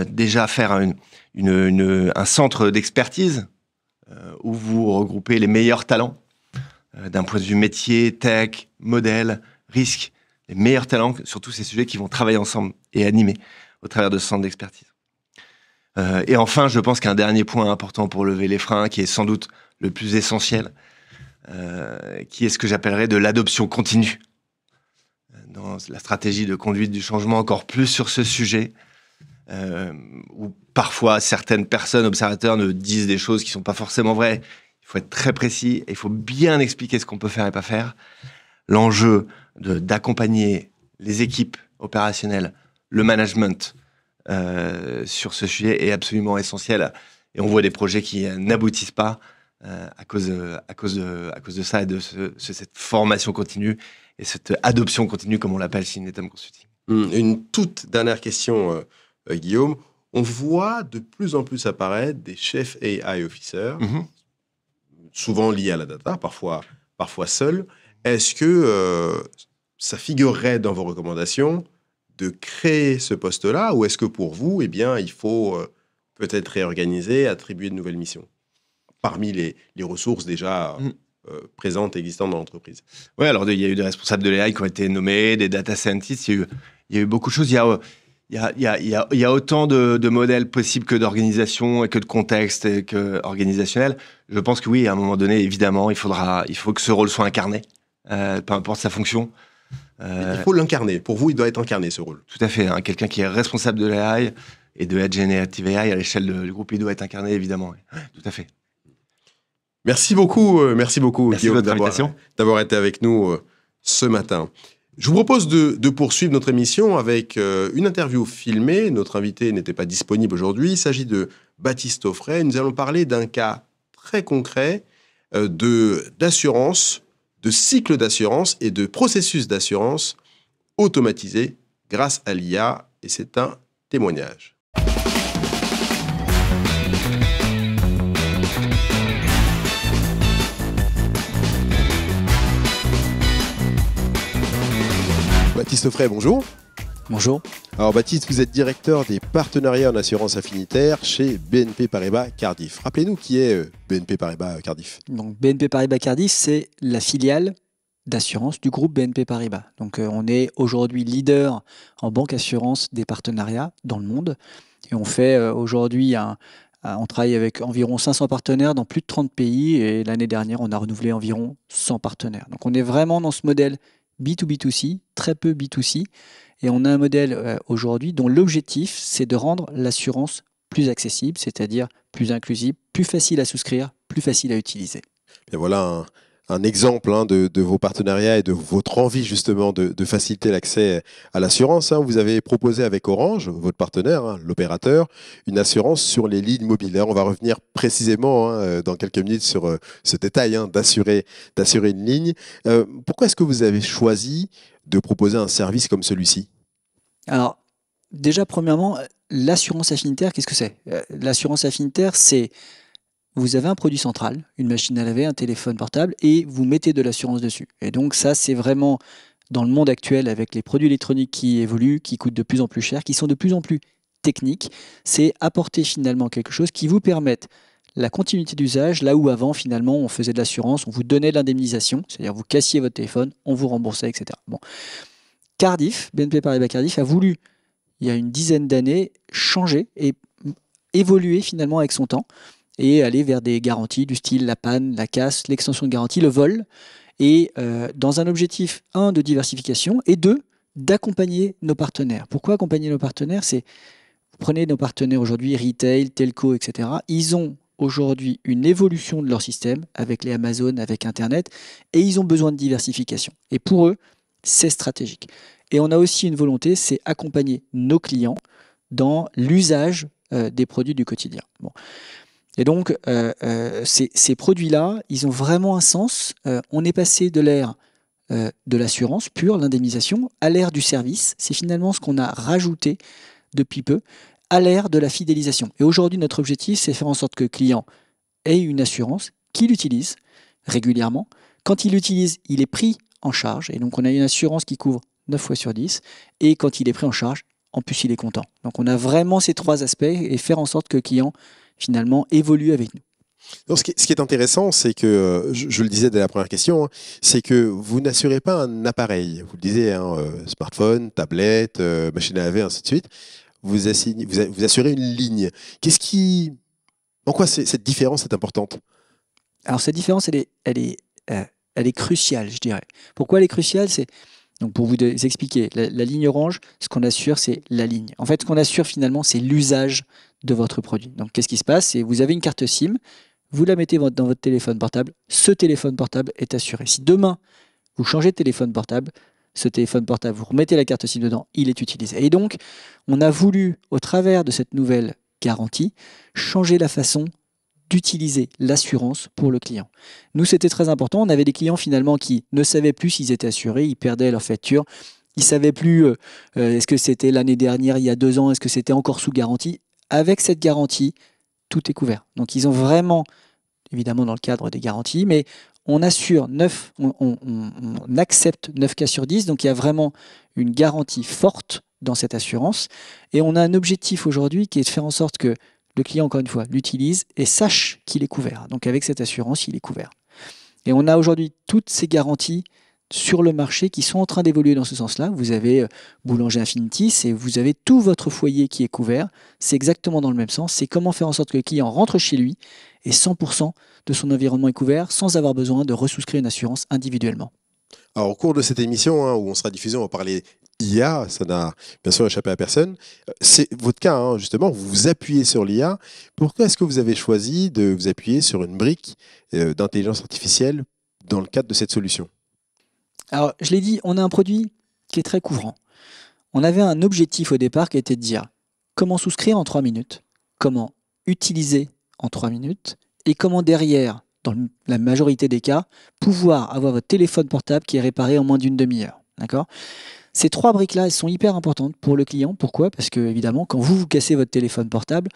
déjà faire un centre d'expertise où vous regroupez les meilleurs talents d'un point de vue métier, tech, modèle, risque, les meilleurs talents sur tous ces sujets qui vont travailler ensemble et animer au travers de ce centre d'expertise. Et enfin, je pense qu'un dernier point important pour lever les freins, qui est sans doute le plus essentiel, qui est ce que j'appellerais de l'adoption continue. Dans la stratégie de conduite du changement, encore plus sur ce sujet, où parfois certaines personnes, observateurs, nous disent des choses qui ne sont pas forcément vraies. Il faut être très précis, et il faut bien expliquer ce qu'on peut faire et pas faire. L'enjeu d'accompagner les équipes opérationnelles, le management sur ce sujet est absolument essentiel. Et on voit des projets qui n'aboutissent pas à cause de ça et de cette formation continue et cette adoption continue, comme on l'appelle chez Netom Consulting. Une toute dernière question, Guillaume. On voit de plus en plus apparaître des chefs AI officers, souvent liés à la data, parfois seuls. Est-ce que ça figurerait dans vos recommandations de créer ce poste-là, ou est-ce que pour vous, eh bien, il faut peut-être réorganiser, attribuer de nouvelles missions parmi les ressources déjà présentes et existantes dans l'entreprise? Oui, alors il y a eu des responsables de l'AI qui ont été nommés, des data scientists, il y a eu beaucoup de choses. Il y a autant de modèles possibles que d'organisation et que de contexte et que organisationnel. Je pense que oui, à un moment donné, évidemment, il faut que ce rôle soit incarné, peu importe sa fonction. Il faut l'incarner. Pour vous, il doit être incarné, ce rôle. Tout à fait. Hein. Quelqu'un qui est responsable de l'AI et de la Generative AI à l'échelle du groupe, il doit être incarné, évidemment. Oui. Tout à fait. Merci beaucoup, Guillaume, d'avoir été avec nous ce matin. Je vous propose de poursuivre notre émission avec une interview filmée. Notre invité n'était pas disponible aujourd'hui. Il s'agit de Baptiste Offray. Nous allons parler d'un cas très concret d'assurance, de cycle d'assurance et de processus d'assurance automatisé grâce à l'IA. Et c'est un témoignage. Baptiste Offray, bonjour. Bonjour. Alors Baptiste, vous êtes directeur des partenariats en assurance affinitaire chez BNP Paribas Cardiff. Rappelez-nous qui est BNP Paribas Cardiff. Donc BNP Paribas Cardiff, c'est la filiale d'assurance du groupe BNP Paribas. Donc on est aujourd'hui leader en banque assurance des partenariats dans le monde. Et on fait aujourd'hui on travaille avec environ 500 partenaires dans plus de 30 pays. Et l'année dernière, on a renouvelé environ 100 partenaires. Donc on est vraiment dans ce modèle B2B2C, très peu B2C. Et on a un modèle aujourd'hui dont l'objectif, c'est de rendre l'assurance plus accessible, c'est-à-dire plus inclusive, plus facile à souscrire, plus facile à utiliser. Et voilà un exemple de vos partenariats et de votre envie justement de faciliter l'accès à l'assurance. Vous avez proposé avec Orange, votre partenaire, l'opérateur, une assurance sur les lignes mobiles. On va revenir précisément dans quelques minutes sur ce détail d'assurer une ligne. Pourquoi est-ce que vous avez choisi de proposer un service comme celui-ci? Alors, déjà, premièrement, l'assurance affinitaire, qu'est-ce que c'est? L'assurance affinitaire, c'est vous avez un produit central, une machine à laver, un téléphone portable, et vous mettez de l'assurance dessus. Et donc ça, c'est vraiment, dans le monde actuel, avec les produits électroniques qui évoluent, qui coûtent de plus en plus cher, qui sont de plus en plus techniques, c'est apporter finalement quelque chose qui vous permette la continuité d'usage, là où avant, finalement, on faisait de l'assurance, on vous donnait de l'indemnisation, c'est-à-dire vous cassiez votre téléphone, on vous remboursait, etc. Bon. Cardiff, BNP Paribas Cardiff, a voulu, il y a une dizaine d'années, changer et évoluer finalement avec son temps et aller vers des garanties du style la panne, la casse, l'extension de garantie, le vol, et dans un objectif, 1, de diversification, et 2, d'accompagner nos partenaires. Pourquoi accompagner nos partenaires? C'est, vous prenez nos partenaires aujourd'hui, retail, telco, etc., ils ont aujourd'hui une évolution de leur système avec les Amazon, avec Internet, et ils ont besoin de diversification. Et pour eux, c'est stratégique. Et on a aussi une volonté, c'est accompagner nos clients dans l'usage des produits du quotidien. Bon. Et donc, ces produits-là, ils ont vraiment un sens. On est passé de l'ère de l'assurance pure, l'indemnisation, à l'ère du service. C'est finalement ce qu'on a rajouté depuis peu, à l'ère de la fidélisation. Et aujourd'hui, notre objectif, c'est de faire en sorte que le client ait une assurance, qu'il utilise régulièrement. Quand il l'utilise, il est pris en charge. Et donc, on a une assurance qui couvre 9 fois sur 10. Et quand il est pris en charge, en plus, il est content. Donc, on a vraiment ces 3 aspects et faire en sorte que le client finalement évolue avec nous. Donc, ce qui est intéressant, c'est que, je le disais dès la première question, c'est que vous n'assurez pas un appareil. Vous le disiez, smartphone, tablette, machine à laver, ainsi de suite. vous assurez une ligne. En quoi cette différence est importante? Alors cette différence, elle est cruciale, je dirais. Pourquoi elle est cruciale? Donc pour vous expliquer, la ligne orange, ce qu'on assure, c'est la ligne. En fait, ce qu'on assure finalement, c'est l'usage de votre produit. Donc qu'est-ce qui se passe? C'est vous avez une carte SIM, vous la mettez dans votre téléphone portable, ce téléphone portable est assuré. Si demain, vous changez de téléphone portable, ce téléphone portable, vous remettez la carte SIM dedans, il est utilisé. Et donc, on a voulu, au travers de cette nouvelle garantie, changer la façon d'utiliser l'assurance pour le client. Nous, c'était très important. On avait des clients finalement qui ne savaient plus s'ils étaient assurés, ils perdaient leur facture, ils ne savaient plus est-ce que c'était l'année dernière, il y a 2 ans, est-ce que c'était encore sous garantie. Avec cette garantie, tout est couvert. Donc, ils ont vraiment, évidemment dans le cadre des garanties, mais on assure on accepte 9 cas sur 10, donc il y a vraiment une garantie forte dans cette assurance. Et on a un objectif aujourd'hui qui est de faire en sorte que le client, encore une fois, l'utilise et sache qu'il est couvert. Donc avec cette assurance, il est couvert. Et on a aujourd'hui toutes ces garanties sur le marché qui sont en train d'évoluer dans ce sens-là. Vous avez Boulanger Infinity, vous avez tout votre foyer qui est couvert. C'est exactement dans le même sens. C'est comment faire en sorte que le client rentre chez lui et 100% de son environnement est couvert sans avoir besoin de resouscrire une assurance individuellement. Alors, au cours de cette émission, où on sera diffusé, on va parler IA, ça n'a bien sûr échappé à personne. C'est votre cas, justement, vous vous appuyez sur l'IA. Pourquoi est-ce que vous avez choisi de vous appuyer sur une brique d'intelligence artificielle dans le cadre de cette solution? Alors, je l'ai dit, on a un produit qui est très couvrant. On avait un objectif au départ qui était de dire comment souscrire en 3 minutes, comment utiliser en 3 minutes et comment derrière, dans la majorité des cas, pouvoir avoir votre téléphone portable qui est réparé en moins d'une demi-heure. D'accord ? Ces 3 briques-là, elles sont hyper importantes pour le client. Pourquoi ? Parce que, évidemment, quand vous cassez votre téléphone portable,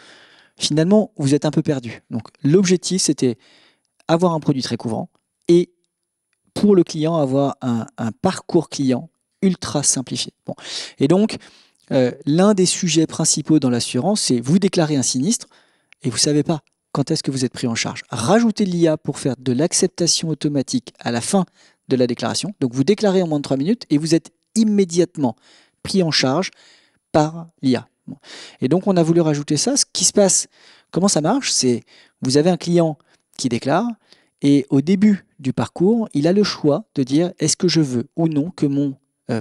finalement, vous êtes un peu perdu. Donc, l'objectif, c'était avoir un produit très couvrant et pour le client, avoir un parcours client ultra simplifié. Bon. Et donc, l'un des sujets principaux dans l'assurance, c'est vous déclarez un sinistre et vous ne savez pas quand est-ce que vous êtes pris en charge. Rajoutez de l'IA pour faire de l'acceptation automatique à la fin de la déclaration. Donc, vous déclarez en moins de 3 minutes et vous êtes immédiatement pris en charge par l'IA. Bon. Et donc, on a voulu rajouter ça. Ce qui se passe, comment ça marche? C'est vous avez un client qui déclare et au début du parcours, il a le choix de dire est-ce que je veux ou non que mon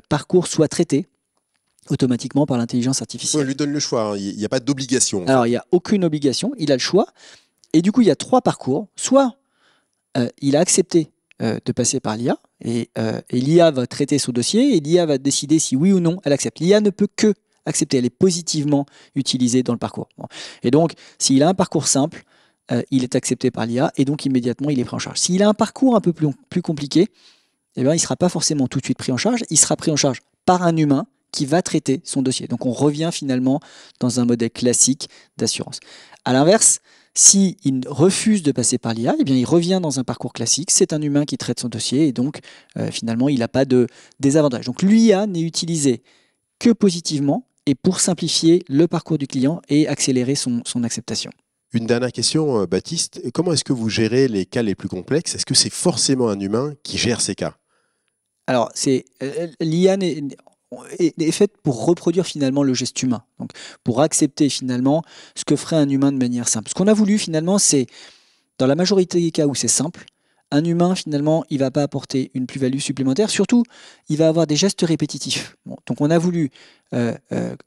parcours soit traité automatiquement par l'intelligence artificielle. On lui donne le choix, il n'y a pas d'obligation. Alors, il n'y a aucune obligation, il a le choix. Et du coup, il y a 3 parcours. Soit il a accepté de passer par l'IA et l'IA va traiter son dossier et l'IA va décider si oui ou non elle accepte. L'IA ne peut que accepter, elle est positivement utilisée dans le parcours. Bon. Et donc, s'il a un parcours simple, il est accepté par l'IA et donc immédiatement il est pris en charge. S'il a un parcours un peu plus compliqué, eh bien, il ne sera pas forcément tout de suite pris en charge, il sera pris en charge par un humain qui va traiter son dossier. Donc on revient finalement dans un modèle classique d'assurance. À l'inverse, s'il refuse de passer par l'IA, eh bien, il revient dans un parcours classique, c'est un humain qui traite son dossier et donc finalement il n'a pas de désavantage. Donc l'IA n'est utilisée que positivement et pour simplifier le parcours du client et accélérer son acceptation. Une dernière question, Baptiste. Comment est-ce que vous gérez les cas les plus complexes? Est-ce que c'est forcément un humain qui gère ces cas? Alors, l'IA est faite pour reproduire finalement le geste humain, donc pour accepter finalement ce que ferait un humain de manière simple. Ce qu'on a voulu finalement, c'est, dans la majorité des cas où c'est simple, un humain finalement, il ne va pas apporter une plus-value supplémentaire, surtout, il va avoir des gestes répétitifs. Bon, donc on a voulu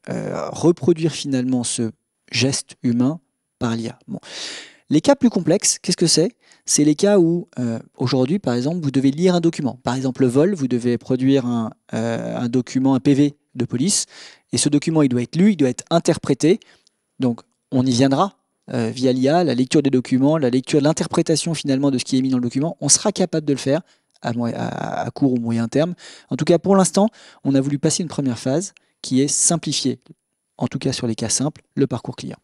reproduire finalement ce geste humain par l'IA. Bon. Les cas plus complexes, qu'est-ce que c'est? C'est les cas où, aujourd'hui, par exemple, vous devez lire un document. Par exemple, le vol, vous devez produire un document, un PV de police, et ce document, il doit être lu, il doit être interprété. Donc, on y viendra via l'IA, la lecture des documents, la lecture, l'interprétation finalement de ce qui est mis dans le document. On sera capable de le faire à court ou moyen terme. En tout cas, pour l'instant, on a voulu passer une première phase qui est simplifier, en tout cas sur les cas simples, le parcours client.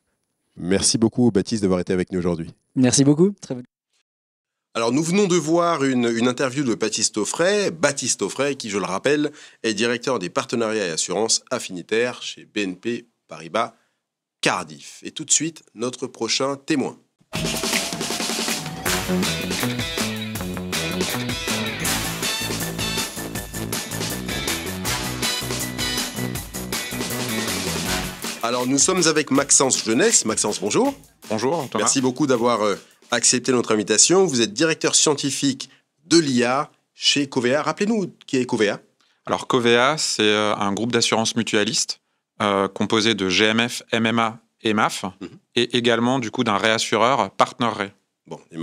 Merci beaucoup, Baptiste, d'avoir été avec nous aujourd'hui. Merci beaucoup. Très bon. Alors, nous venons de voir une interview de Baptiste Offray. Baptiste Offray, qui, je le rappelle, est directeur des partenariats et assurances affinitaires chez BNP Paribas Cardiff. Et tout de suite, notre prochain témoin. Alors, nous sommes avec Maxence Jeunesse. Maxence, bonjour. Bonjour Thomas. Merci beaucoup d'avoir accepté notre invitation. Vous êtes directeur scientifique de l'IA chez Covéa. Rappelez-nous qui est Covéa. Alors Covéa, c'est un groupe d'assurance mutualiste composé de GMF, MMA et MAF, et également du coup d'un réassureur PartnerRe. Bon, des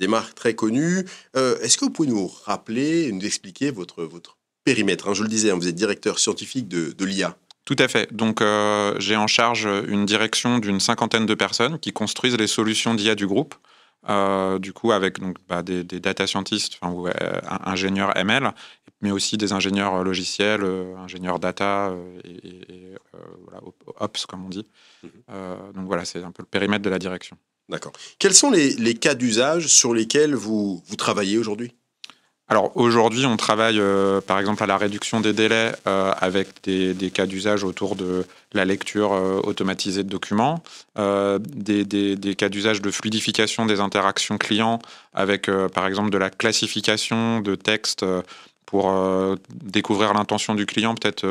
marques très connues. Est-ce que vous pouvez nous rappeler, nous expliquer votre périmètre, je le disais, vous êtes directeur scientifique de l'IA. Tout à fait. Donc, j'ai en charge une direction d'une 50aine de personnes qui construisent les solutions d'IA du groupe. Du coup, avec des data scientists ou ingénieurs ML, mais aussi des ingénieurs logiciels, ingénieurs data et Ops, comme on dit. Donc voilà, c'est un peu le périmètre de la direction. D'accord. Quels sont les cas d'usage sur lesquels vous travaillez aujourd'hui ? Alors aujourd'hui, on travaille par exemple à la réduction des délais avec des cas d'usage autour de la lecture automatisée de documents, des cas d'usage de fluidification des interactions clients avec par exemple de la classification de textes pour découvrir l'intention du client, peut-être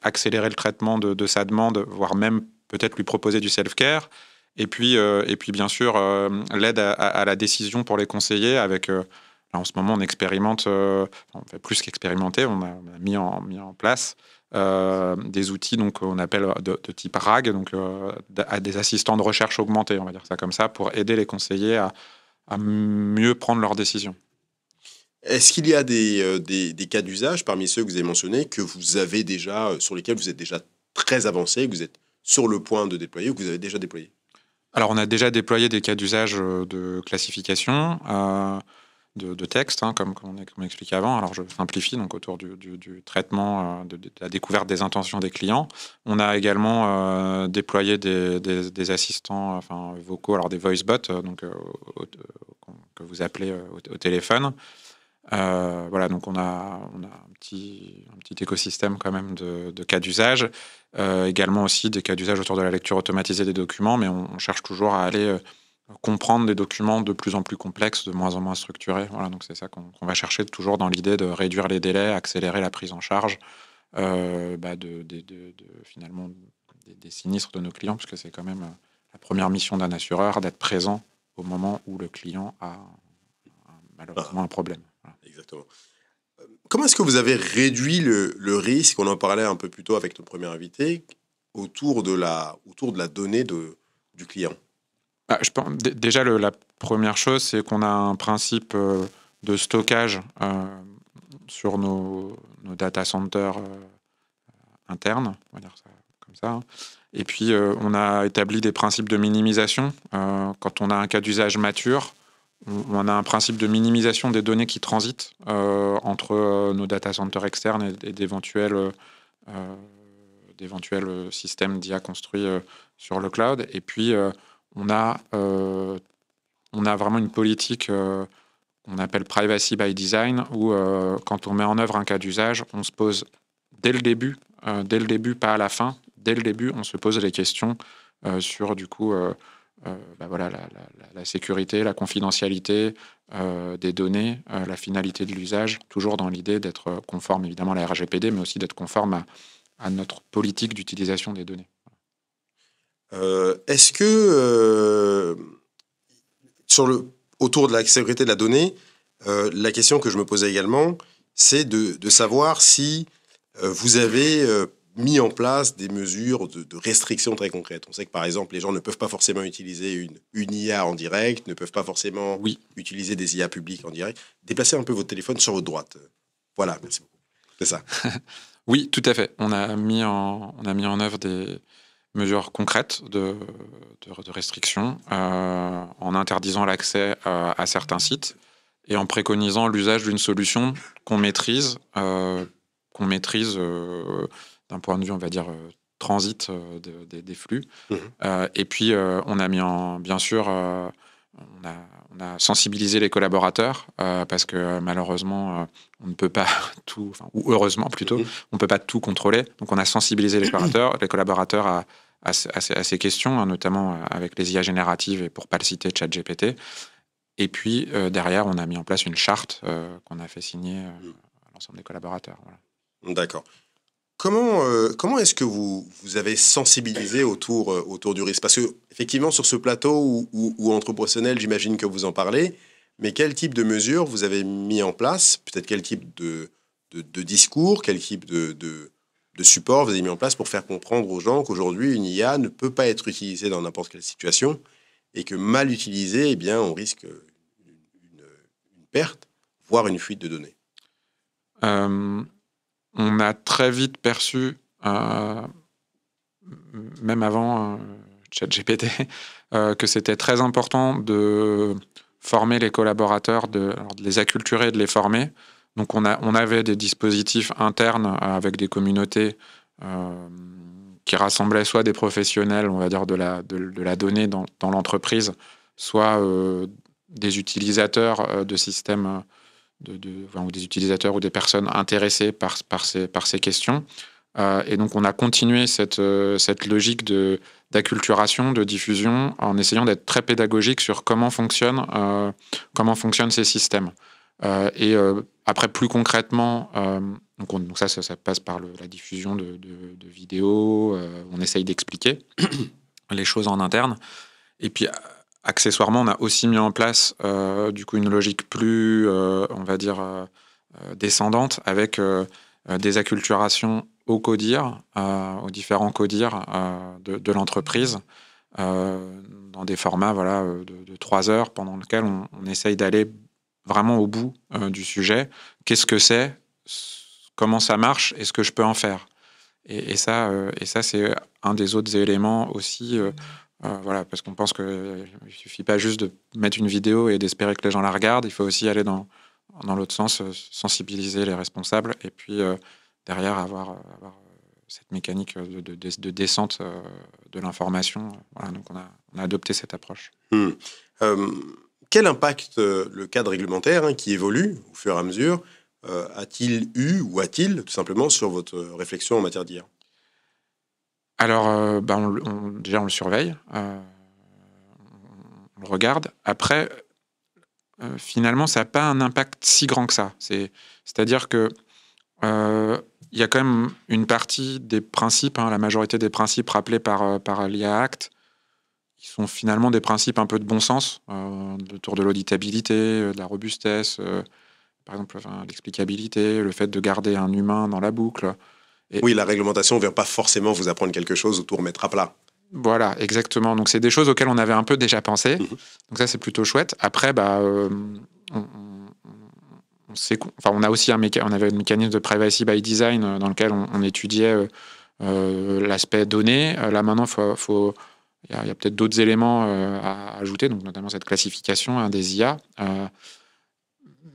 accélérer le traitement de sa demande, voire même peut-être lui proposer du self-care. Et puis bien sûr, l'aide à la décision pour les conseillers avec... Là, en ce moment, on expérimente, on fait plus qu'expérimenter, on a mis en place des outils donc, qu'on appelle de type RAG, donc des assistants de recherche augmentés, on va dire ça comme ça, pour aider les conseillers à mieux prendre leurs décisions. Est-ce qu'il y a des cas d'usage parmi ceux que vous avez mentionnés que vous avez déjà, sur lesquels vous êtes déjà très avancé, que vous êtes sur le point de déployer ou que vous avez déjà déployé ? Alors, on a déjà déployé des cas d'usage de classification, de texte, comme on expliquait avant. Alors, je simplifie, donc autour du traitement, de la découverte des intentions des clients. On a également déployé des assistants vocaux, alors des voice bots, que vous appelez au téléphone. Voilà, donc on a un petit écosystème quand même de cas d'usage. Également aussi des cas d'usage autour de la lecture automatisée des documents, mais on cherche toujours à aller... comprendre des documents de plus en plus complexes, de moins en moins structurés. Voilà, donc c'est ça qu'on va chercher toujours dans l'idée de réduire les délais, accélérer la prise en charge finalement des sinistres de nos clients, parce que c'est quand même la première mission d'un assureur, d'être présent au moment où le client a malheureusement un problème. Voilà. Exactement. Comment est-ce que vous avez réduit le risque, on en parlait un peu plus tôt avec notre premier invité, autour de la donnée du client ? Je pense, déjà, la première chose, c'est qu'on a un principe de stockage sur nos data centers internes, on va dire ça comme ça. Et puis, on a établi des principes de minimisation. Quand on a un cas d'usage mature, on a un principe de minimisation des données qui transitent entre nos data centers externes et d'éventuels systèmes d'IA construits sur le cloud. Et puis, on a vraiment une politique qu'on appelle privacy by design, où quand on met en œuvre un cas d'usage, on se pose dès le début, pas à la fin, dès le début, on se pose les questions sur du coup la sécurité, la confidentialité des données, la finalité de l'usage, toujours dans l'idée d'être conforme évidemment à la RGPD, mais aussi d'être conforme à notre politique d'utilisation des données. Est-ce que, autour de la sécurité de la donnée, la question que je me posais également, c'est de savoir si vous avez mis en place des mesures de restriction très concrètes. On sait que, par exemple, les gens ne peuvent pas forcément utiliser une IA en direct, ne peuvent pas forcément utiliser des IA publiques en direct. Déplacez un peu votre téléphone sur votre droite. Voilà, merci beaucoup. C'est ça. Oui, tout à fait. On a mis en œuvre des mesures concrètes de restriction en interdisant l'accès à certains sites et en préconisant l'usage d'une solution qu'on maîtrise d'un point de vue, on va dire, transit des flux. Et puis, on a bien sûr, on a sensibilisé les collaborateurs parce que malheureusement, on ne peut pas tout, ou heureusement plutôt, on ne peut pas tout contrôler. Donc, on a sensibilisé les collaborateurs à ces questions, notamment avec les IA génératives et pour ne pas le citer, ChatGPT. Et puis, derrière, on a mis en place une charte qu'on a fait signer à l'ensemble des collaborateurs. Voilà. D'accord. Comment est-ce que vous avez sensibilisé autour du risque? Parce que effectivement, sur ce plateau ou entre professionnels, j'imagine que vous en parlez, mais quel type de mesures vous avez mis en place? Peut-être quel type de discours, quel type de support vous avez mis en place pour faire comprendre aux gens qu'aujourd'hui, une IA ne peut pas être utilisée dans n'importe quelle situation et que mal utilisée, eh bien, on risque une perte, voire une fuite de données. On a très vite perçu, même avant ChatGPT, que c'était très important de former les collaborateurs, de les acculturer, de les former. Donc on avait des dispositifs internes avec des communautés qui rassemblaient soit des professionnels, on va dire, de la donnée dans l'entreprise, soit des utilisateurs de systèmes ou des utilisateurs ou des personnes intéressées par ces questions. Et donc, on a continué cette logique d'acculturation, de diffusion, en essayant d'être très pédagogique sur comment fonctionnent ces systèmes. Et après, plus concrètement, donc ça passe par la diffusion de vidéos. On essaye d'expliquer les choses en interne. Et puis, accessoirement, on a aussi mis en place du coup une logique plus, on va dire, descendante, avec des acculturations aux CODIR, aux différents CODIR de l'entreprise, dans des formats de 3 heures, pendant lesquels on essaye d'aller vraiment au bout du sujet. Qu'est-ce que c'est? Comment ça marche? Et ce que je peux en faire? Et ça, c'est un des autres éléments aussi. Parce qu'on pense qu'il ne suffit pas juste de mettre une vidéo et d'espérer que les gens la regardent. Il faut aussi aller dans l'autre sens, sensibiliser les responsables et puis derrière avoir cette mécanique de descente de l'information. Voilà, donc on a adopté cette approche. Quel impact le cadre réglementaire qui évolue au fur et à mesure a-t-il eu ou a-t-il tout simplement sur votre réflexion en matière d'IA? Alors, déjà, on le surveille, on le regarde. Après, finalement, ça n'a pas un impact si grand que ça. C'est-à-dire que il y a quand même une partie des principes, la majorité des principes rappelés par l'IA Act, qui sont finalement des principes un peu de bon sens, autour de l'auditabilité, de la robustesse, par exemple l'explicabilité, le fait de garder un humain dans la boucle. Oui, la réglementation ne vient pas forcément vous apprendre quelque chose ou tout remettre à plat. Voilà, exactement. Donc, c'est des choses auxquelles on avait un peu déjà pensé. Donc, ça, c'est plutôt chouette. Après, on a aussi on avait un mécanisme de privacy by design dans lequel on étudiait l'aspect données. Là, maintenant, il y a peut-être d'autres éléments à ajouter, donc notamment cette classification des IA.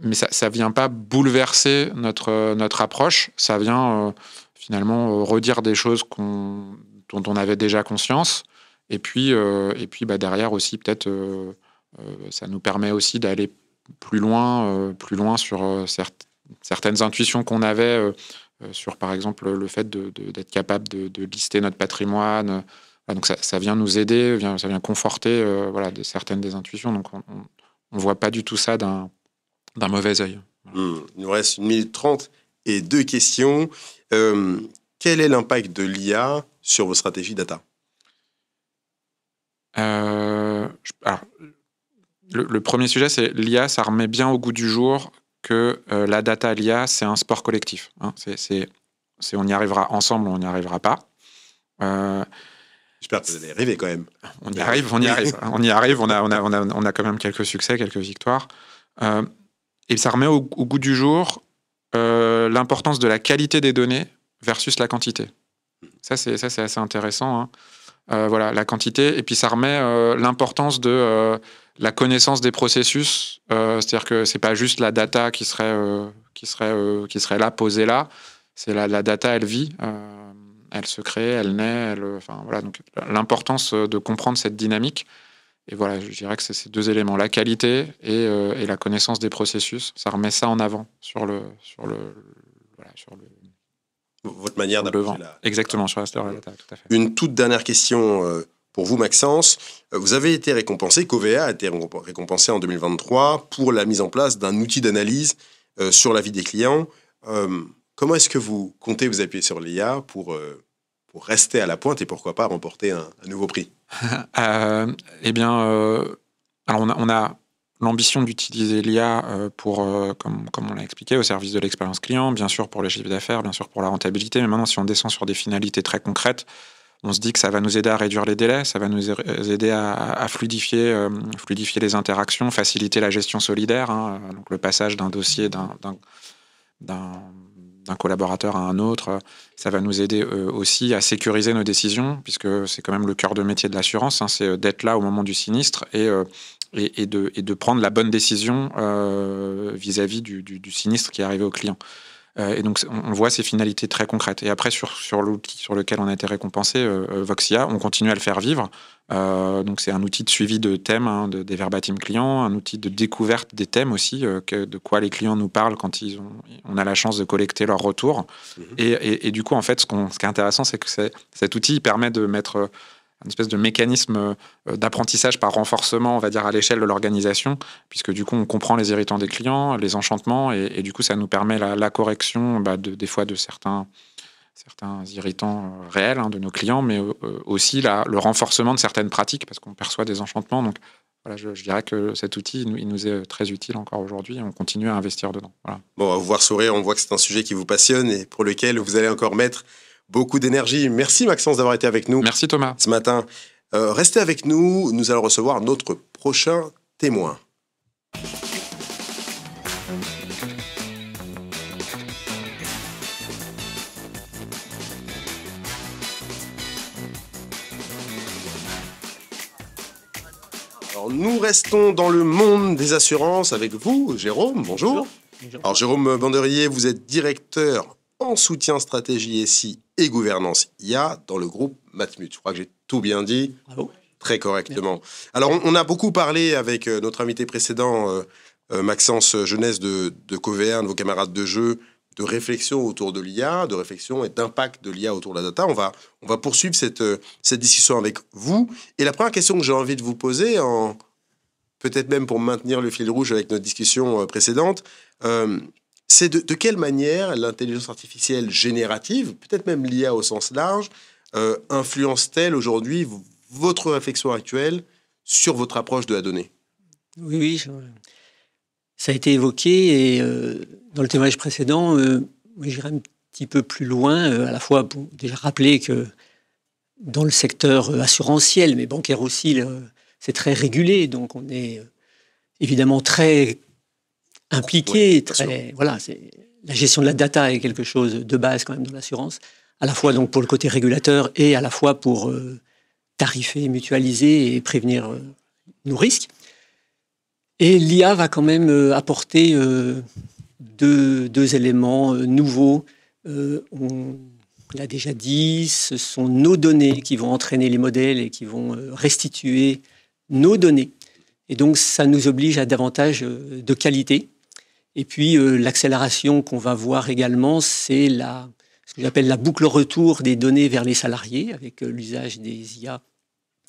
Mais ça ne vient pas bouleverser notre approche. Ça vient finalement redire des choses dont on avait déjà conscience. Et puis derrière aussi, peut-être, ça nous permet aussi d'aller plus loin sur certaines intuitions qu'on avait sur, par exemple, le fait d'être capable de lister notre patrimoine. Donc ça vient nous aider, ça vient conforter certaines des intuitions. Donc on ne voit pas du tout ça d'un mauvais œil. Il nous reste 1 minute 30 et 2 questions. Quel est l'impact de l'IA sur vos stratégies data? Le premier sujet, c'est l'IA, ça remet bien au goût du jour que la data à l'IA, c'est un sport collectif. On y arrivera ensemble, on n'y arrivera pas. J'espère que vous allez arriver quand même. On y arrive. On a quand même quelques succès, quelques victoires. Et ça remet au goût du jour l'importance de la qualité des données versus la quantité. Ça, c'est assez intéressant. La quantité. Et puis, ça remet l'importance de la connaissance des processus. C'est-à-dire que c'est pas juste la data qui serait là, posée là. C'est la data, elle vit. Elle se crée, elle naît. Donc, l'importance de comprendre cette dynamique. Et voilà, je dirais que c'est ces 2 éléments, la qualité et la connaissance des processus. Ça remet ça en avant sur votre manière d'approcher la... Exactement, sur la data, tout à fait. Une toute dernière question pour vous, Maxence. Vous avez été récompensé, Covea a été récompensé en 2023 pour la mise en place d'un outil d'analyse sur la vie des clients. Comment est-ce que vous comptez vous appuyer sur l'IA pour rester à la pointe et pourquoi pas remporter un nouveau prix? Eh bien, alors on a l'ambition d'utiliser l'IA comme on l'a expliqué, au service de l'expérience client, bien sûr pour les chiffres d'affaires, bien sûr pour la rentabilité. Mais maintenant, si on descend sur des finalités très concrètes, on se dit que ça va nous aider à réduire les délais, ça va nous aider à fluidifier les interactions, faciliter la gestion solidaire, hein, donc le passage d'un dossier d'un collaborateur à un autre. Ça va nous aider aussi à sécuriser nos décisions, puisque c'est quand même le cœur de métier de l'assurance, hein, c'est d'être là au moment du sinistre et de prendre la bonne décision vis-à-vis du sinistre qui est arrivé au client. Et donc, on voit ces finalités très concrètes. Et après, sur l'outil sur lequel on a été récompensé, Voxia, on continue à le faire vivre. Donc, c'est un outil de suivi de thèmes, hein, des verbatim clients, un outil de découverte des thèmes aussi, de quoi les clients nous parlent quand on a la chance de collecter leurs retours. Et du coup, en fait, ce qui est intéressant, c'est que cet outil permet de mettre une espèce de mécanisme d'apprentissage par renforcement, on va dire, à l'échelle de l'organisation, puisque du coup, on comprend les irritants des clients, les enchantements, et du coup, ça nous permet la correction des fois de certains irritants réels, hein, de nos clients, mais aussi le renforcement de certaines pratiques, parce qu'on perçoit des enchantements. Donc, voilà, je dirais que cet outil, il nous est très utile encore aujourd'hui, et on continue à investir dedans. Voilà. Bon, à vous voir sourire, on voit que c'est un sujet qui vous passionne et pour lequel vous allez encore mettre beaucoup d'énergie. Merci Maxence d'avoir été avec nous. Merci Thomas. Ce matin. Restez avec nous, nous allons recevoir notre prochain témoin. Alors, nous restons dans le monde des assurances avec vous, Jérôme. Bonjour. Bonjour. Alors, Jérôme Banderier, vous êtes directeur en soutien stratégie SI et gouvernance IA dans le groupe Matmut. Je crois que j'ai tout bien dit. Bravo. Très correctement. Alors, on a beaucoup parlé avec notre invité précédent, Maxence Jeunesse de Coverne, vos camarades de jeu, de réflexion autour de l'IA, de réflexion et d'impact de l'IA autour de la data. On va poursuivre cette discussion avec vous. Et la première question que j'ai envie de vous poser, peut-être même pour maintenir le fil rouge avec notre discussion précédente, c'est de quelle manière l'intelligence artificielle générative, peut-être même l'IA au sens large, influence-t-elle aujourd'hui votre réflexion actuelle sur votre approche de la donnée? Oui, ça a été évoqué et dans le témoignage précédent, j'irai un petit peu plus loin, à la fois pour déjà rappeler que dans le secteur assurantiel, mais bancaire aussi, c'est très régulé, donc on est évidemment très impliqué, oui, voilà, la gestion de la data est quelque chose de base quand même dans l'assurance, à la fois donc pour le côté régulateur et à la fois pour tarifer, mutualiser et prévenir nos risques. Et l'IA va quand même apporter deux éléments nouveaux. On l'a déjà dit, ce sont nos données qui vont entraîner les modèles et qui vont restituer nos données. Et donc, ça nous oblige à davantage de qualité. Et puis, l'accélération qu'on va voir également, c'est ce que j'appelle la boucle retour des données vers les salariés, avec l'usage des IA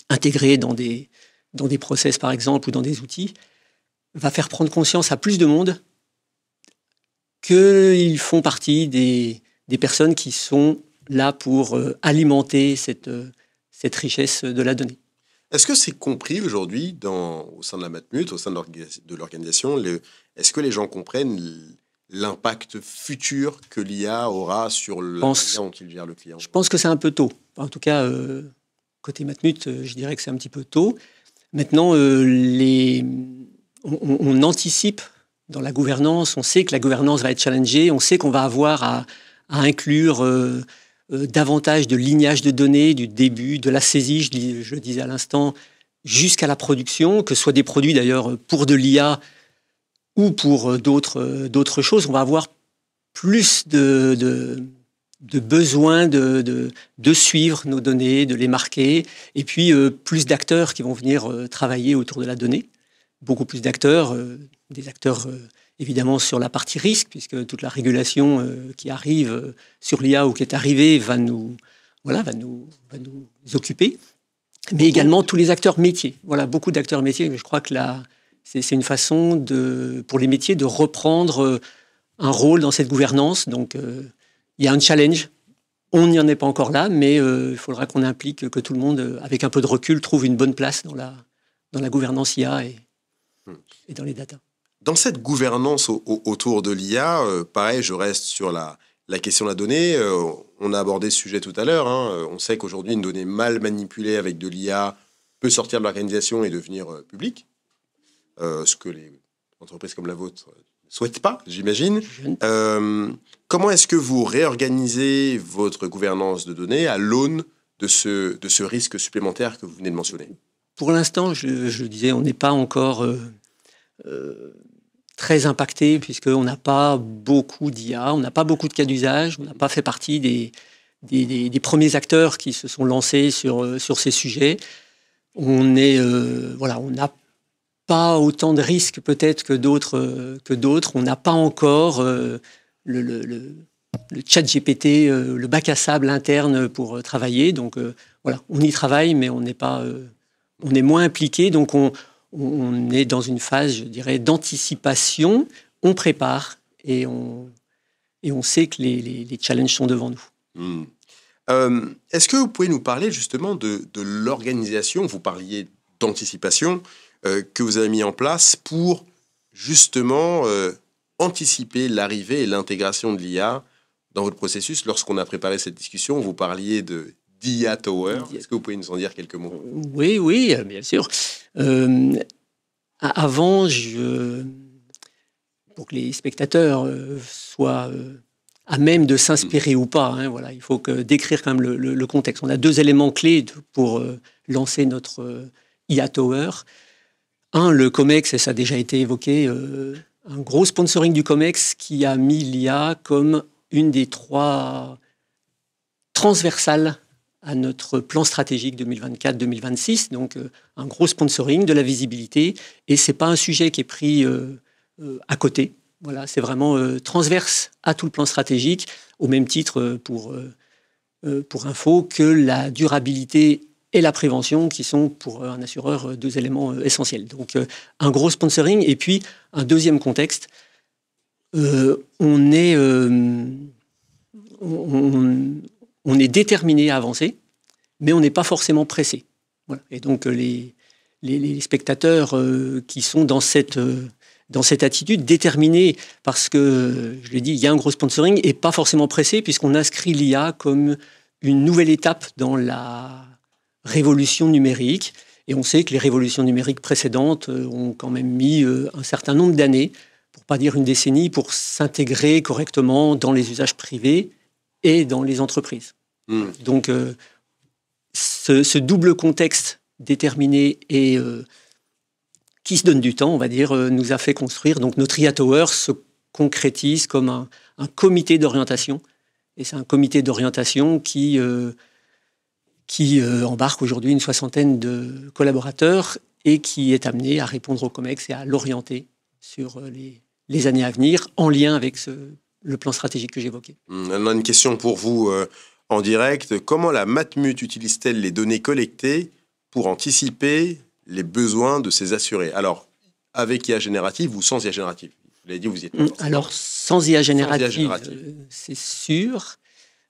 intégrés dans des process, par exemple, ou dans des outils, va faire prendre conscience à plus de monde qu'ils font partie des personnes qui sont là pour alimenter cette richesse de la donnée. Est-ce que c'est compris aujourd'hui au sein de la Matmut, au sein de l'organisation, est-ce que les gens comprennent l'impact futur que l'IA aura sur la manière dont il gère le client? Je pense que c'est un peu tôt. En tout cas, côté Matmut, je dirais que c'est un petit peu tôt. Maintenant, on anticipe dans la gouvernance, on sait que la gouvernance va être challengée, on sait qu'on va avoir à inclure davantage de lignage de données, du début, de la saisie, je le disais à l'instant, jusqu'à la production, que ce soit des produits d'ailleurs pour de l'IA ou pour d'autres choses. On va avoir plus de besoin de suivre nos données, de les marquer, et puis plus d'acteurs qui vont venir travailler autour de la donnée. Beaucoup plus d'acteurs, des acteurs évidemment sur la partie risque, puisque toute la régulation qui arrive sur l'IA ou qui est arrivée va nous occuper, mais également tous les acteurs métiers. Voilà, beaucoup d'acteurs métiers. Je crois que c'est une façon pour les métiers de reprendre un rôle dans cette gouvernance. Donc, il y a un challenge. On n'y en est pas encore là, mais il faudra qu'on implique que tout le monde, avec un peu de recul, trouve une bonne place dans la gouvernance IA et dans les data. Dans cette gouvernance autour de l'IA, pareil, je reste sur la question de la donnée. On a abordé ce sujet tout à l'heure. On sait qu'aujourd'hui, une donnée mal manipulée avec de l'IA peut sortir de l'organisation et devenir publique. Ce que les entreprises comme la vôtre ne souhaitent pas, j'imagine. Comment est-ce que vous réorganisez votre gouvernance de données à l'aune de ce risque supplémentaire que vous venez de mentionner? Pour l'instant, je disais, on n'est pas encore très impacté, puisqu'on n'a pas beaucoup d'IA, on n'a pas beaucoup de cas d'usage, on n'a pas fait partie des premiers acteurs qui se sont lancés sur ces sujets. On n'a pas autant de risques peut-être que d'autres. On n'a pas encore le chat GPT, le bac à sable interne pour travailler. Donc on y travaille, mais on est moins impliqué. Donc on est dans une phase, je dirais, d'anticipation. On prépare et on sait que les challenges sont devant nous. Est-ce que vous pouvez nous parler justement de l'organisation? Vous parliez d'anticipation que vous avez mis en place pour justement anticiper l'arrivée et l'intégration de l'IA dans votre processus. Lorsqu'on a préparé cette discussion, vous parliez d'IA Tower. Est-ce que vous pouvez nous en dire quelques mots? Oui, bien sûr. Avant, pour que les spectateurs soient à même de s'inspirer ou pas, il faut décrire quand même le contexte. On a 2 éléments clés pour lancer notre IA Tower. Un, le COMEX, et ça a déjà été évoqué, un gros sponsoring du COMEX qui a mis l'IA comme une des 3 transversales à notre plan stratégique 2024-2026. Donc, un gros sponsoring, de la visibilité. Et ce n'est pas un sujet qui est pris à côté. Voilà, c'est vraiment transverse à tout le plan stratégique, au même titre pour info que la durabilité et la prévention, qui sont pour un assureur 2 éléments essentiels. Donc, un gros sponsoring. Et puis, un deuxième contexte, on est déterminé à avancer, mais on n'est pas forcément pressé. Voilà. Et donc, les spectateurs qui sont dans cette attitude déterminée, parce que, je l'ai dit, il y a un gros sponsoring, et pas forcément pressé, puisqu'on inscrit l'IA comme une nouvelle étape dans la révolution numérique. Et on sait que les révolutions numériques précédentes ont quand même mis un certain nombre d'années, pour ne pas dire une décennie, pour s'intégrer correctement dans les usages privés et dans les entreprises. Donc, ce double contexte déterminé et qui se donne du temps, on va dire, nous a fait construire. Donc, notre IA Tower se concrétise comme un comité d'orientation. Et c'est un comité d'orientation qui embarque aujourd'hui une 60aine de collaborateurs et qui est amené à répondre au COMEX et à l'orienter sur les années à venir, en lien avec le plan stratégique que j'évoquais. On a une question pour vous en direct. Comment la Matmut utilise-t-elle les données collectées pour anticiper les besoins de ses assurés? Alors, avec IA générative ou sans IA générative? Vous l'avez dit, vous y êtes pas. Alors, sans IA générative, c'est sûr.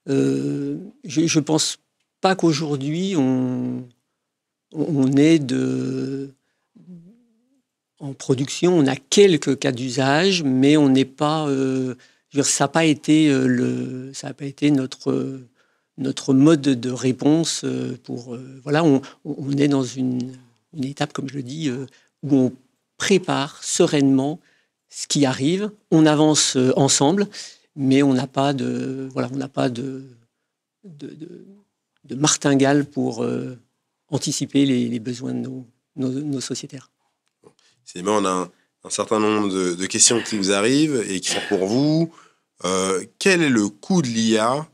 Je pense pas qu'aujourd'hui on est en production. On a quelques cas d'usage, mais on n'est pas. Ça n'a pas été notre mode de réponse pour. On est dans une étape, comme je le dis, où on prépare sereinement ce qui arrive. On avance ensemble, mais on n'a pas de martingale pour anticiper les besoins de nos sociétaires. C'est bon, on a un certain nombre de questions qui vous arrivent et qui sont pour vous. Quel est le coût de l'IA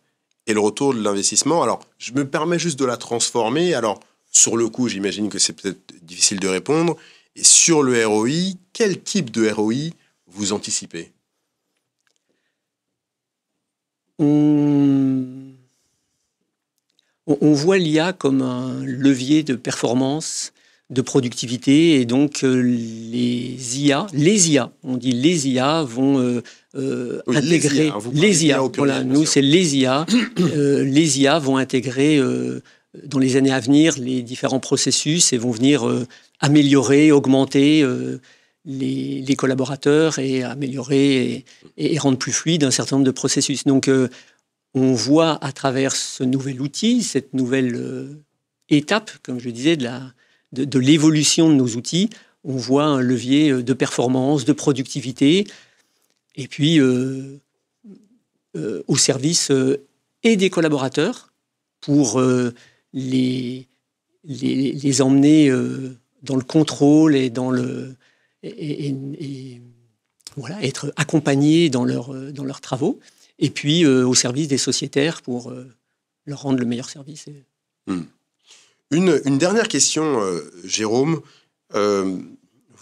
et le retour de l'investissement? Alors, je me permets juste de la transformer. Alors, sur le coût, j'imagine que c'est peut-être difficile de répondre. Et sur le ROI, quel type de ROI vous anticipez? On voit l'IA comme un levier de performance, de productivité, et donc les IA, on dit les IA vont les hein, IA, vous parlez les IA. d'IA au pluriel, Voilà, bien nous, sûr. c'est les IA. Les IA vont intégrer dans les années à venir les différents processus et vont venir améliorer, augmenter les collaborateurs et améliorer et rendre plus fluide un certain nombre de processus. Donc, on voit à travers ce nouvel outil, cette nouvelle étape, comme je disais, de l'évolution de nos outils, on voit un levier de performance, de productivité, et puis au service et des collaborateurs pour les emmener dans le contrôle et dans voilà, être accompagnés dans leurs travaux, et puis au service des sociétaires pour leur rendre le meilleur service. Une dernière question, Jérôme.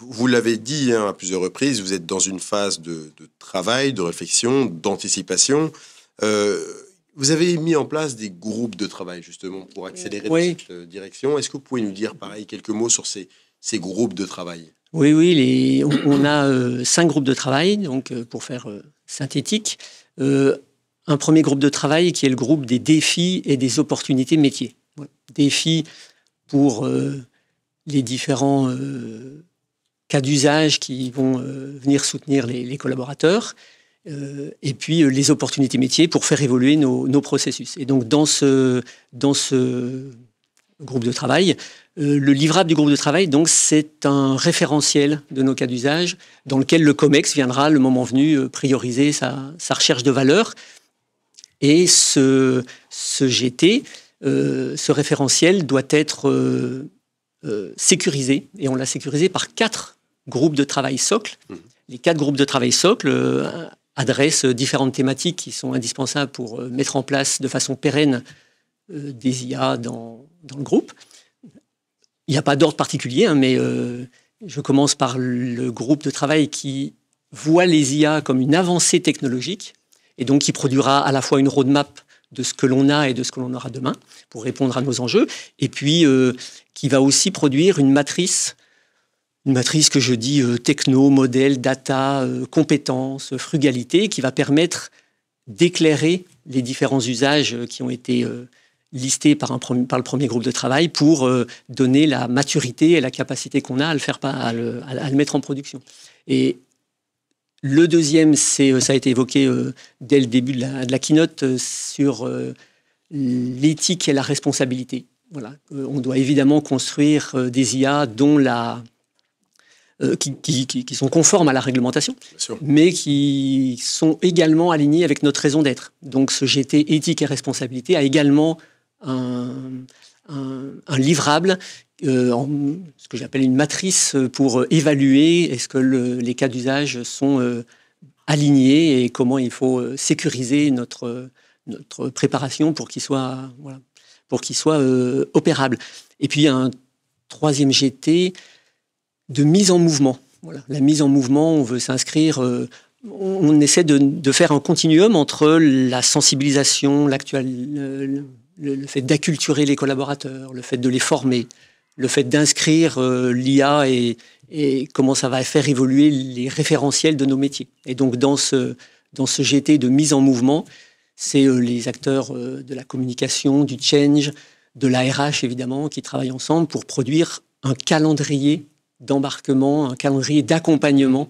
Vous l'avez dit à plusieurs reprises, vous êtes dans une phase de travail, de réflexion, d'anticipation. Vous avez mis en place des groupes de travail, justement, pour accélérer dans cette direction. Est-ce que vous pouvez nous dire, pareil, quelques mots sur ces groupes de travail? Oui, on a 5 groupes de travail, donc pour faire synthétique. Un premier groupe de travail qui est le groupe des défis et des opportunités métiers. Voilà. Défis pour les différents cas d'usage qui vont venir soutenir les collaborateurs, et puis les opportunités métiers pour faire évoluer nos processus. Et donc dans ce groupe de travail, le livrable du groupe de travail, donc, c'est un référentiel de nos cas d'usage dans lequel le COMEX viendra, le moment venu, prioriser sa recherche de valeur. Et ce GT, ce référentiel doit être sécurisé, et on l'a sécurisé par 4 groupes de travail socles. Les 4 groupes de travail socles adressent différentes thématiques qui sont indispensables pour mettre en place de façon pérenne des IA dans le groupe. Il n'y a pas d'ordre particulier, hein, mais je commence par le groupe de travail qui voit les IA comme une avancée technologique, et donc qui produira à la fois une roadmap de ce que l'on a et de ce que l'on aura demain pour répondre à nos enjeux, et puis qui va aussi produire une matrice que je dis techno, modèle, data, compétences, frugalité, qui va permettre d'éclairer les différents usages qui ont été listés par le premier groupe de travail pour donner la maturité et la capacité qu'on a à le faire, à le mettre en production. Et le deuxième, ça a été évoqué dès le début de la keynote sur l'éthique et la responsabilité. Voilà. On doit évidemment construire des IA dont qui sont conformes à la réglementation, mais qui sont également alignés avec notre raison d'être. Donc ce GT éthique et responsabilité a également un livrable, ce que j'appelle une matrice pour évaluer est-ce que les cas d'usage sont alignés et comment il faut sécuriser notre préparation pour qu'il soit opérable. Et puis un troisième GT de mise en mouvement. Voilà. La mise en mouvement, on veut s'inscrire, on essaie de faire un continuum entre la sensibilisation, le fait d'acculturer les collaborateurs, le fait de les former, le fait d'inscrire l'IA et comment ça va faire évoluer les référentiels de nos métiers. Et donc dans ce GT de mise en mouvement, c'est les acteurs de la communication, du change, de la RH évidemment, qui travaillent ensemble pour produire un calendrier d'embarquement, un calendrier d'accompagnement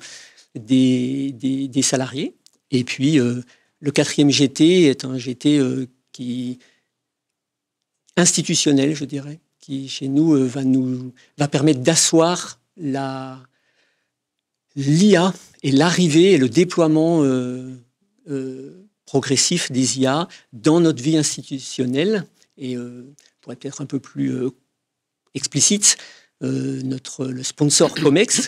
des salariés. Et puis, le quatrième GT est un GT institutionnel, je dirais, qui, chez nous, va permettre d'asseoir l'IA et l'arrivée et le déploiement progressif des IA dans notre vie institutionnelle. Et pour être peut-être un peu plus explicite, le sponsor COMEX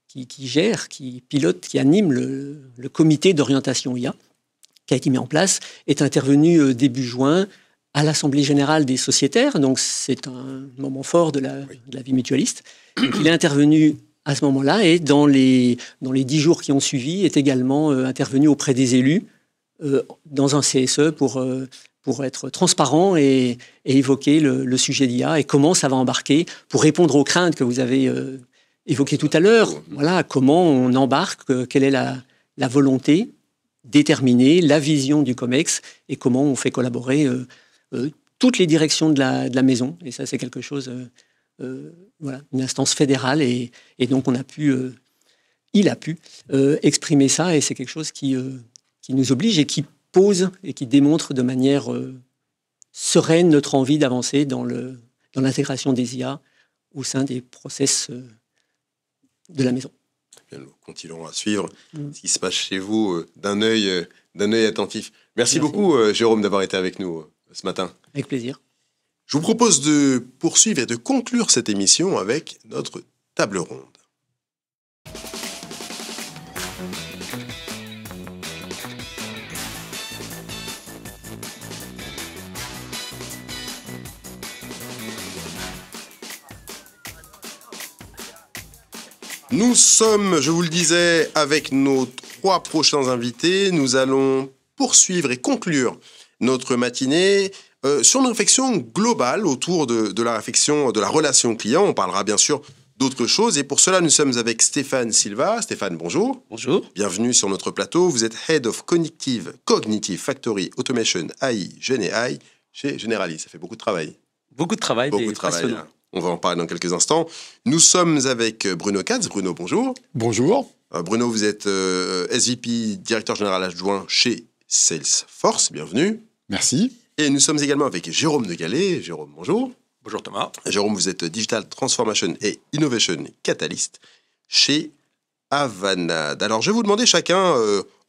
qui gère, qui pilote, qui anime le comité d'orientation IA qui a été mis en place, est intervenu début juin à l'Assemblée générale des sociétaires. Donc c'est un moment fort de la vie mutualiste. Donc, il est intervenu à ce moment-là et dans les 10 jours qui ont suivi, est également intervenu auprès des élus dans un CSE pour être transparent et évoquer le sujet d'IA et comment ça va embarquer pour répondre aux craintes que vous avez évoquées tout à l'heure. Voilà, comment on embarque, quelle est la volonté déterminer la vision du COMEX et comment on fait collaborer toutes les directions de la maison. Et ça, c'est quelque chose, voilà, une instance fédérale. Et donc, il a pu exprimer ça. Et c'est quelque chose qui nous oblige et qui pose et qui démontre de manière sereine notre envie d'avancer dans l'intégration des IA au sein des process de la maison. Nous continuerons à suivre ce qui se passe chez vous d'un œil attentif. Merci beaucoup, Jérôme, d'avoir été avec nous ce matin. Avec plaisir. Je vous propose de poursuivre et de conclure cette émission avec notre table ronde. Nous sommes, je vous le disais, avec nos 3 prochains invités. Nous allons poursuivre et conclure notre matinée sur une réflexion globale autour de la réflexion de la relation client. On parlera bien sûr d'autres choses. Et pour cela, nous sommes avec Stéphane Silva. Stéphane, bonjour. Bonjour. Bienvenue sur notre plateau. Vous êtes Head of Cognitive Factory Automation AI, GenAI, chez Generali. Ça fait beaucoup de travail. Beaucoup de travail. Beaucoup de travail. On va en parler dans quelques instants. Nous sommes avec Bruno Katz. Bruno, bonjour. Bonjour. Bruno, vous êtes SVP, directeur général adjoint chez Salesforce. Bienvenue. Merci. Et nous sommes également avec Jérôme de Gallet. Jérôme, bonjour. Bonjour Thomas. Jérôme, vous êtes Digital Transformation et Innovation Catalyst chez Avanade. Alors, je vais vous demander chacun,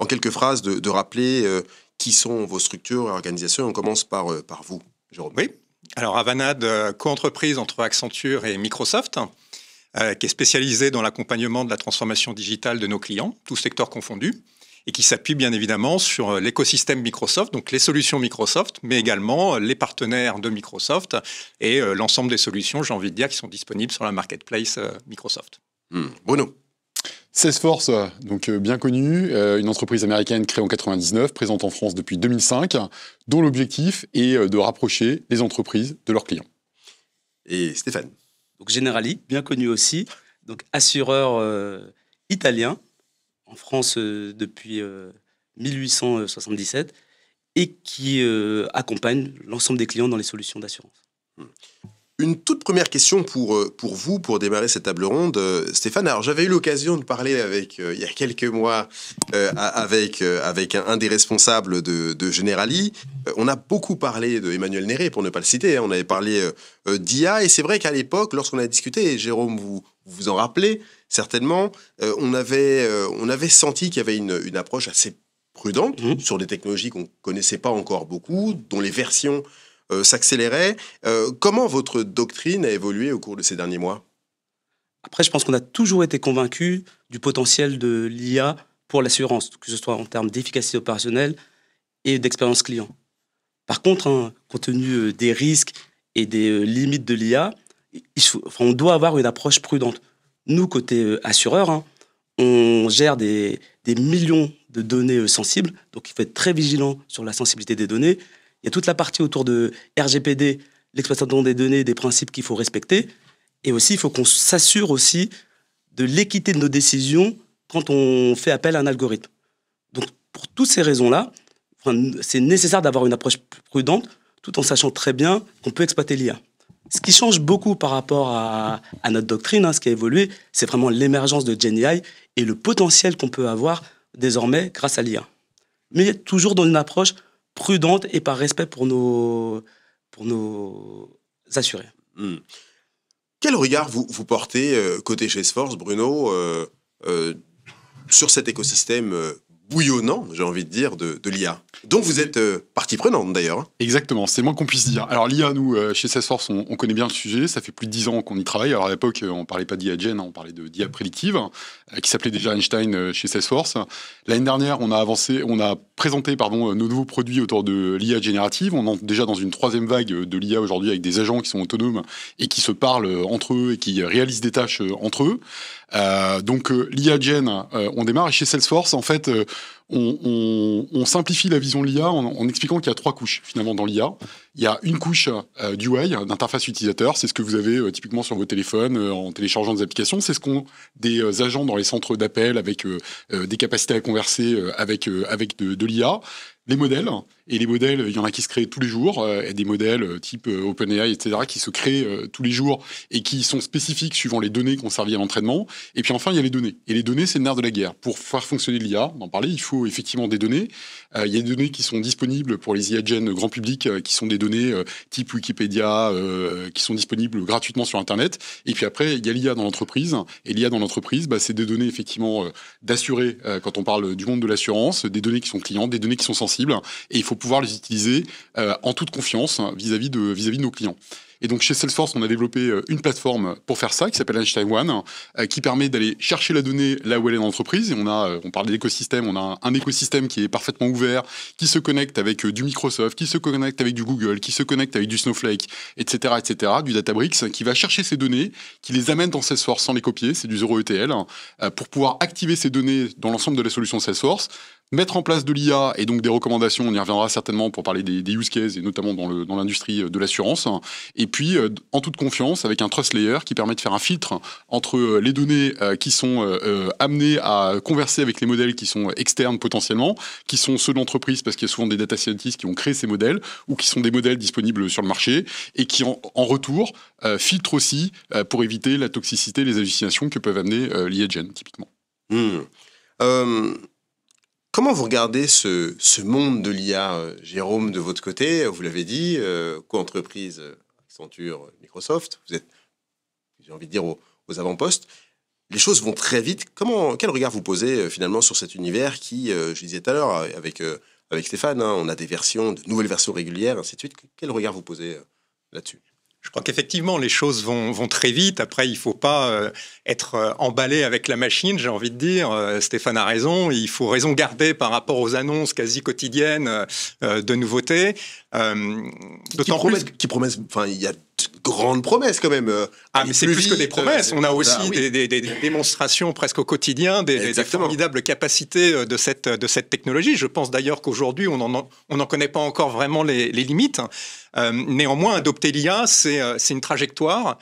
en quelques phrases, de rappeler qui sont vos structures et organisations. On commence par vous, Jérôme. Oui. Alors Avanade, co-entreprise entre Accenture et Microsoft, qui est spécialisée dans l'accompagnement de la transformation digitale de nos clients, tous secteurs confondus, et qui s'appuie bien évidemment sur l'écosystème Microsoft, donc les solutions Microsoft, mais également les partenaires de Microsoft et l'ensemble des solutions, j'ai envie de dire, qui sont disponibles sur la marketplace Microsoft. Bruno. Salesforce, donc bien connue, une entreprise américaine créée en 1999, présente en France depuis 2005, dont l'objectif est de rapprocher les entreprises de leurs clients. Et Stéphane. Donc Generali, bien connu aussi, donc assureur italien, en France depuis 1877, et qui accompagne l'ensemble des clients dans les solutions d'assurance. Une toute première question pour vous, pour démarrer cette table ronde. Stéphane, alors j'avais eu l'occasion de parler il y a quelques mois avec un des responsables de Generali. On a beaucoup parlé de Emmanuel Néré, pour ne pas le citer. On avait parlé d'IA, et c'est vrai qu'à l'époque, lorsqu'on a discuté, et Jérôme, vous vous en rappelez certainement, on avait senti qu'il y avait une approche assez prudente sur des technologies qu'on ne connaissait pas encore beaucoup, dont les versions s'accélérait. Comment votre doctrine a évolué au cours de ces derniers mois ? Après, je pense qu'on a toujours été convaincus du potentiel de l'IA pour l'assurance, que ce soit en termes d'efficacité opérationnelle et d'expérience client. Par contre, compte tenu des risques et des limites de l'IA, on doit avoir une approche prudente. Nous, côté assureur, on gère des millions de données sensibles, donc il faut être très vigilant sur la sensibilité des données. Il y a toute la partie autour de RGPD, l'exploitation des données, des principes qu'il faut respecter. Et aussi, il faut qu'on s'assure aussi de l'équité de nos décisions quand on fait appel à un algorithme. Donc, pour toutes ces raisons-là, c'est nécessaire d'avoir une approche prudente, tout en sachant très bien qu'on peut exploiter l'IA. Ce qui change beaucoup par rapport à notre doctrine, ce qui a évolué, c'est vraiment l'émergence de GenAI et le potentiel qu'on peut avoir désormais grâce à l'IA. Mais toujours dans une approche prudente et par respect pour nos assurés. Quel regard vous portez côté Salesforce, Bruno, sur cet écosystème bouillonnant, j'ai envie de dire, de l'IA, dont vous êtes partie prenante d'ailleurs. Exactement, c'est le moins qu'on puisse dire. Alors l'IA, nous, chez Salesforce, on connaît bien le sujet, ça fait plus de 10 ans qu'on y travaille. Alors à l'époque, on ne parlait pas d'IA Gen, on parlait d'IA prédictive, qui s'appelait déjà Einstein chez Salesforce. L'année dernière, on a présenté nos nouveaux produits autour de l'IA générative. On entre déjà dans une 3e vague de l'IA aujourd'hui avec des agents qui sont autonomes et qui se parlent entre eux et qui réalisent des tâches entre eux. Donc l'IA Gen, on démarre et chez Salesforce, en fait, on simplifie la vision de l'IA en expliquant qu'il y a 3 couches finalement dans l'IA. Il y a une couche d'UI, d'interface utilisateur, c'est ce que vous avez typiquement sur vos téléphones en téléchargeant des applications. C'est ce qu'ont des agents dans les centres d'appel avec des capacités à converser avec de l'IA. Les modèles, et les modèles, il y en a qui se créent tous les jours, et des modèles type OpenAI, etc., qui se créent tous les jours et qui sont spécifiques suivant les données qui ont servi à l'entraînement. Et puis enfin, il y a les données. Et les données, c'est le nerf de la guerre. Pour faire fonctionner l'IA, on en parlait, il faut effectivement des données. Il y a des données qui sont disponibles pour les IA Gen grand public, qui sont des données type Wikipédia, qui sont disponibles gratuitement sur Internet. Et puis après, il y a l'IA dans l'entreprise. Et l'IA dans l'entreprise, c'est des données effectivement d'assurer, quand on parle du monde de l'assurance, des données qui sont clientes, des données qui sont sensibles. Et il faut pouvoir les utiliser en toute confiance vis-à-vis de nos clients. Et donc chez Salesforce, on a développé une plateforme pour faire ça, qui s'appelle Einstein One, qui permet d'aller chercher la donnée là où elle est dans l'entreprise. Et on parle d'écosystème, on a un écosystème qui est parfaitement ouvert, qui se connecte avec du Microsoft, qui se connecte avec du Google, qui se connecte avec du Snowflake, etc., du Databricks, qui va chercher ces données, qui les amène dans Salesforce sans les copier, c'est du 0 ETL, pour pouvoir activer ces données dans l'ensemble de la solution Salesforce, mettre en place de l'IA et donc des recommandations, on y reviendra certainement pour parler des use cases et notamment dans l'industrie de l'assurance. Et puis, en toute confiance, avec un trust layer qui permet de faire un filtre entre les données qui sont amenées à converser avec les modèles qui sont externes potentiellement, qui sont ceux de l'entreprise parce qu'il y a souvent des data scientists qui ont créé ces modèles ou qui sont des modèles disponibles sur le marché et qui, en retour, filtrent aussi pour éviter la toxicité, les hallucinations que peuvent amener l'IA Gen, typiquement. Comment vous regardez ce monde de l'IA, Jérôme, de votre côté? Vous l'avez dit, co-entreprise Accenture, Microsoft, vous êtes, j'ai envie de dire, aux avant-postes. Les choses vont très vite. Quel regard vous posez finalement sur cet univers qui, je disais tout à l'heure avec Stéphane, on a de nouvelles versions régulières, ainsi de suite. Quel regard vous posez là-dessus? Je crois qu'effectivement, les choses vont très vite. Après, il ne faut pas être emballé avec la machine, j'ai envie de dire. Stéphane a raison. Il faut raison garder par rapport aux annonces quasi quotidiennes de nouveautés. Qui promettent, enfin, il y a de grandes promesses quand même. Mais c'est plus que des promesses. On a aussi des démonstrations presque au quotidien, des formidables capacités de cette technologie. Je pense d'ailleurs qu'aujourd'hui, on n'en connaît pas encore vraiment les limites. Néanmoins, adopter l'IA, c'est une trajectoire.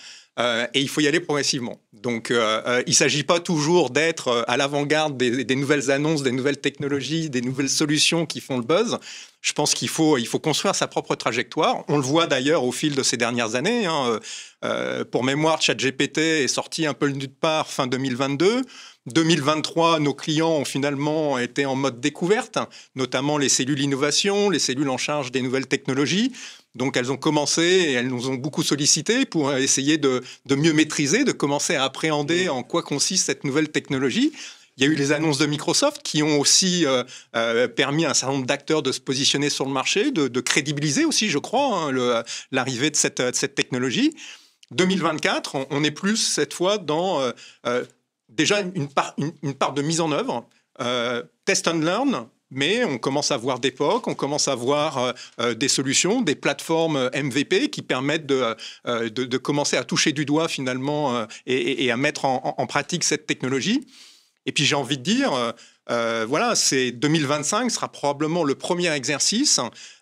Et il faut y aller progressivement. Donc, il ne s'agit pas toujours d'être à l'avant-garde des nouvelles annonces, des nouvelles technologies, des nouvelles solutions qui font le buzz. Je pense qu'il faut construire sa propre trajectoire. On le voit d'ailleurs au fil de ces dernières années. Pour mémoire, ChatGPT est sorti un peu de nulle part fin 2022. 2023, nos clients ont finalement été en mode découverte, notamment les cellules innovation, les cellules en charge des nouvelles technologies. Donc, elles ont commencé et elles nous ont beaucoup sollicité pour essayer de mieux maîtriser, de commencer à appréhender en quoi consiste cette nouvelle technologie. Il y a eu les annonces de Microsoft qui ont aussi permis à un certain nombre d'acteurs de se positionner sur le marché, de crédibiliser aussi, je crois, l'arrivée de cette technologie. 2024, on est plus cette fois dans déjà une part de mise en œuvre, test and learn. Mais on commence à voir des POC, on commence à voir des solutions, des plateformes MVP qui permettent de commencer à toucher du doigt finalement et à mettre en pratique cette technologie. Et puis j'ai envie de dire, c'est 2025 sera probablement le premier exercice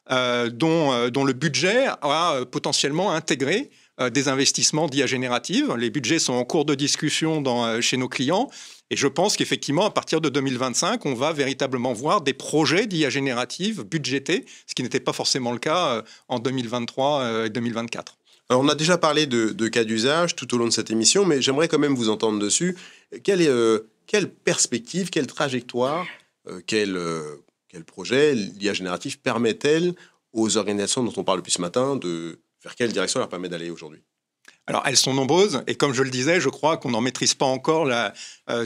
dont le budget a potentiellement intégré des investissements d'IA générative. Les budgets sont en cours de discussion chez nos clients. Et je pense qu'effectivement, à partir de 2025, on va véritablement voir des projets d'IA générative budgétés, ce qui n'était pas forcément le cas en 2023 et 2024. Alors, on a déjà parlé de cas d'usage tout au long de cette émission, mais j'aimerais quand même vous entendre dessus. Quelle perspective, quelle trajectoire, quel projet l'IA générative permet-elle aux organisations dont on parle depuis ce matin, vers quelle direction elle leur permet d'aller aujourd'hui? Alors, elles sont nombreuses, et comme je le disais, je crois qu'on n'en maîtrise pas encore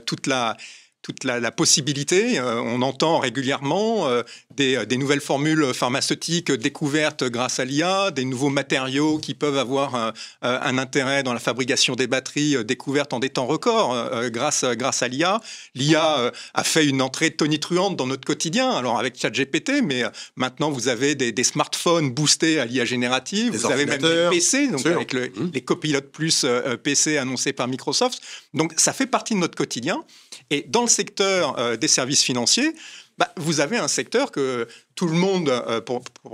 toute la toute la possibilité. On entend régulièrement des nouvelles formules pharmaceutiques découvertes grâce à l'IA, des nouveaux matériaux qui peuvent avoir un intérêt dans la fabrication des batteries découvertes en des temps records grâce à l'IA. L'IA a fait une entrée tonitruante dans notre quotidien, alors avec ChatGPT, mais maintenant vous avez des smartphones boostés à l'IA générative, vous avez même des PC, donc avec les Copilot Plus PC annoncés par Microsoft. Donc ça fait partie de notre quotidien. Et dans le secteur des services financiers, vous avez un secteur que tout le monde,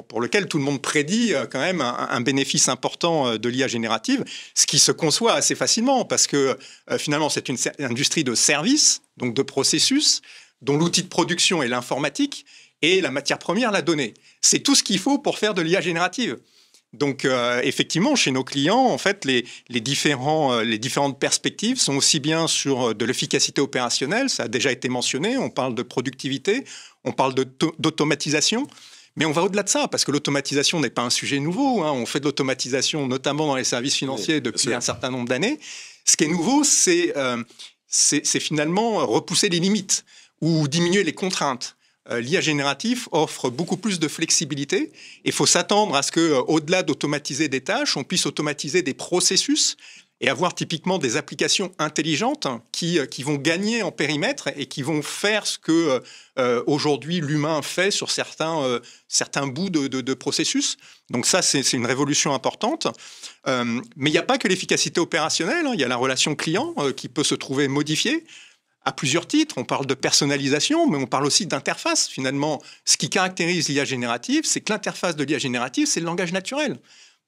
pour lequel tout le monde prédit quand même un bénéfice important de l'IA générative, ce qui se conçoit assez facilement parce que finalement c'est une industrie de services, donc de processus, dont l'outil de production est l'informatique et la matière première, la donnée. C'est tout ce qu'il faut pour faire de l'IA générative. Donc, effectivement, chez nos clients, en fait, les différentes perspectives sont aussi bien sur de l'efficacité opérationnelle, ça a déjà été mentionné, on parle de productivité, on parle d'automatisation, mais on va au-delà de ça, parce que l'automatisation n'est pas un sujet nouveau. On fait de l'automatisation, notamment dans les services financiers, depuis un certain nombre d'années. Ce qui est nouveau, c'est finalement repousser les limites ou diminuer les contraintes. L'IA générative offre beaucoup plus de flexibilité et il faut s'attendre à ce qu'au-delà d'automatiser des tâches, on puisse automatiser des processus et avoir typiquement des applications intelligentes qui vont gagner en périmètre et qui vont faire ce que aujourd'hui l'humain fait sur certains bouts de processus. Donc ça, c'est une révolution importante. Mais il n'y a pas que l'efficacité opérationnelle, il y a la relation client qui peut se trouver modifiée. À plusieurs titres, on parle de personnalisation, mais on parle aussi d'interface. Finalement, ce qui caractérise l'IA générative, c'est que l'interface de l'IA générative, c'est le langage naturel.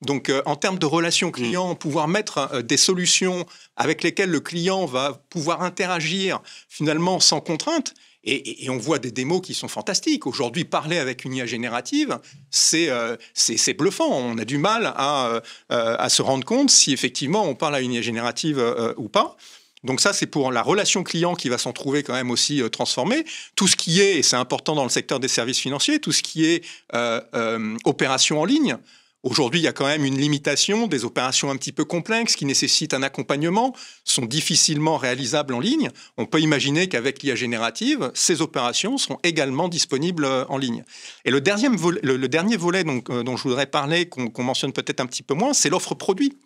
Donc, en termes de relations clients, pouvoir mettre des solutions avec lesquelles le client va pouvoir interagir finalement sans contrainte. Et on voit des démos qui sont fantastiques. Aujourd'hui, parler avec une IA générative, c'est bluffant. On a du mal à se rendre compte si effectivement on parle à une IA générative ou pas. Donc ça, c'est pour la relation client qui va s'en trouver quand même aussi transformée. Tout ce qui est, et c'est important dans le secteur des services financiers, tout ce qui est opération en ligne. Aujourd'hui, il y a quand même une limitation des opérations un petit peu complexes qui nécessitent un accompagnement, sont difficilement réalisables en ligne. On peut imaginer qu'avec l'IA générative, ces opérations seront également disponibles en ligne. Et le dernier volet dont je voudrais parler, qu'on mentionne peut-être un petit peu moins, c'est l'offre produit.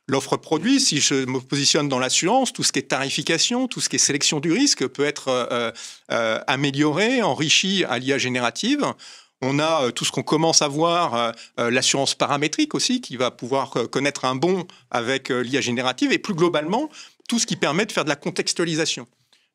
L'offre produit, si je me positionne dans l'assurance, tout ce qui est tarification, tout ce qui est sélection du risque peut être amélioré, enrichi à l'IA générative. On a tout ce qu'on commence à voir, l'assurance paramétrique aussi, qui va pouvoir connaître un bond avec l'IA générative, et plus globalement, tout ce qui permet de faire de la contextualisation.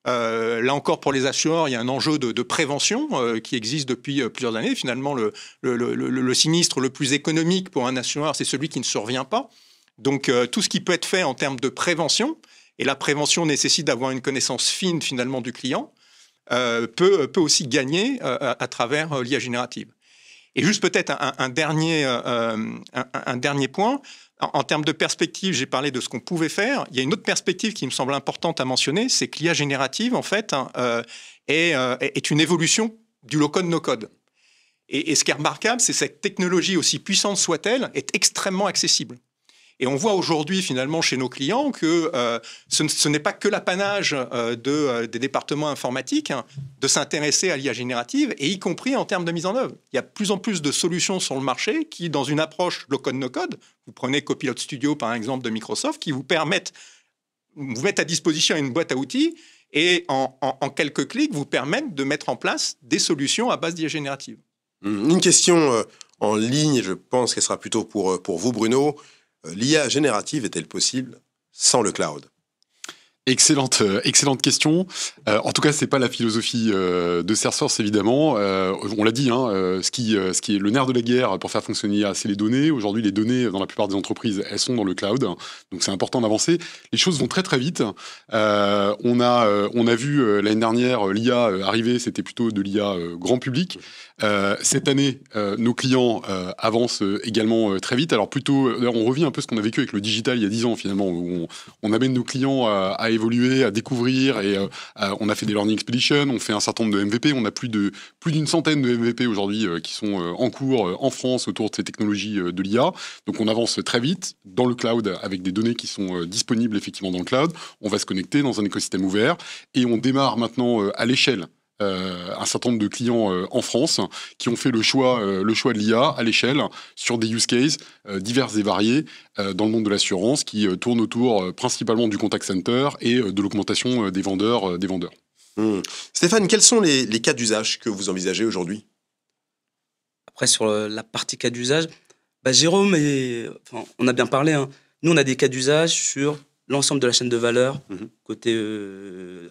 Là encore, pour les assureurs, il y a un enjeu de prévention qui existe depuis plusieurs années. Finalement, le sinistre le plus économique pour un assureur, c'est celui qui ne survient pas. Donc, tout ce qui peut être fait en termes de prévention, et la prévention nécessite d'avoir une connaissance fine finalement du client, peut aussi gagner à travers l'IA générative. Et juste peut-être un dernier point, en termes de perspective, j'ai parlé de ce qu'on pouvait faire. Il y a une autre perspective qui me semble importante à mentionner, c'est que l'IA générative, en fait, est une évolution du low-code, no-code. Et ce qui est remarquable, c'est que cette technologie, aussi puissante soit-elle, est extrêmement accessible. Et on voit aujourd'hui, finalement, chez nos clients que ce n'est pas que l'apanage des départements informatiques de s'intéresser à l'IA générative, et y compris en termes de mise en œuvre. Il y a de plus en plus de solutions sur le marché qui, dans une approche low-code, no-code, vous prenez Copilot Studio, par exemple, de Microsoft, qui vous mettent à disposition une boîte à outils et, en quelques clics, vous permettent de mettre en place des solutions à base d'IA générative. Une question en ligne, je pense qu'elle sera plutôt pour vous, Bruno. L'IA générative est-elle possible sans le cloud ? Excellente question. En tout cas, c'est pas la philosophie de Salesforce, évidemment. On l'a dit, ce qui est le nerf de la guerre pour faire fonctionner l'IA, c'est les données. Aujourd'hui, les données, dans la plupart des entreprises, elles sont dans le cloud. Donc, c'est important d'avancer. Les choses vont très, très vite. On a vu l'année dernière l'IA arriver, c'était plutôt de l'IA grand public. Cette année, nos clients avancent également très vite. Alors, on revient un peu ce qu'on a vécu avec le digital il y a 10 ans, finalement, où on amène nos clients à évoluer, à découvrir, et on a fait des learning expeditions, on fait un certain nombre de MVP, on a plus d'une centaine de MVP aujourd'hui qui sont en cours en France autour de ces technologies de l'IA. Donc on avance très vite dans le cloud avec des données qui sont disponibles effectivement dans le cloud. On va se connecter dans un écosystème ouvert et on démarre maintenant à l'échelle. Un certain nombre de clients en France qui ont fait le choix de l'IA à l'échelle sur des use cases divers et variés dans le monde de l'assurance qui tournent autour principalement du contact center et de l'augmentation des vendeurs. Stéphane, quels sont les cas d'usage que vous envisagez aujourd'hui? Après, sur la partie cas d'usage, Jérôme, on a bien parlé. Hein. Nous, on a des cas d'usage sur l'ensemble de la chaîne de valeur côté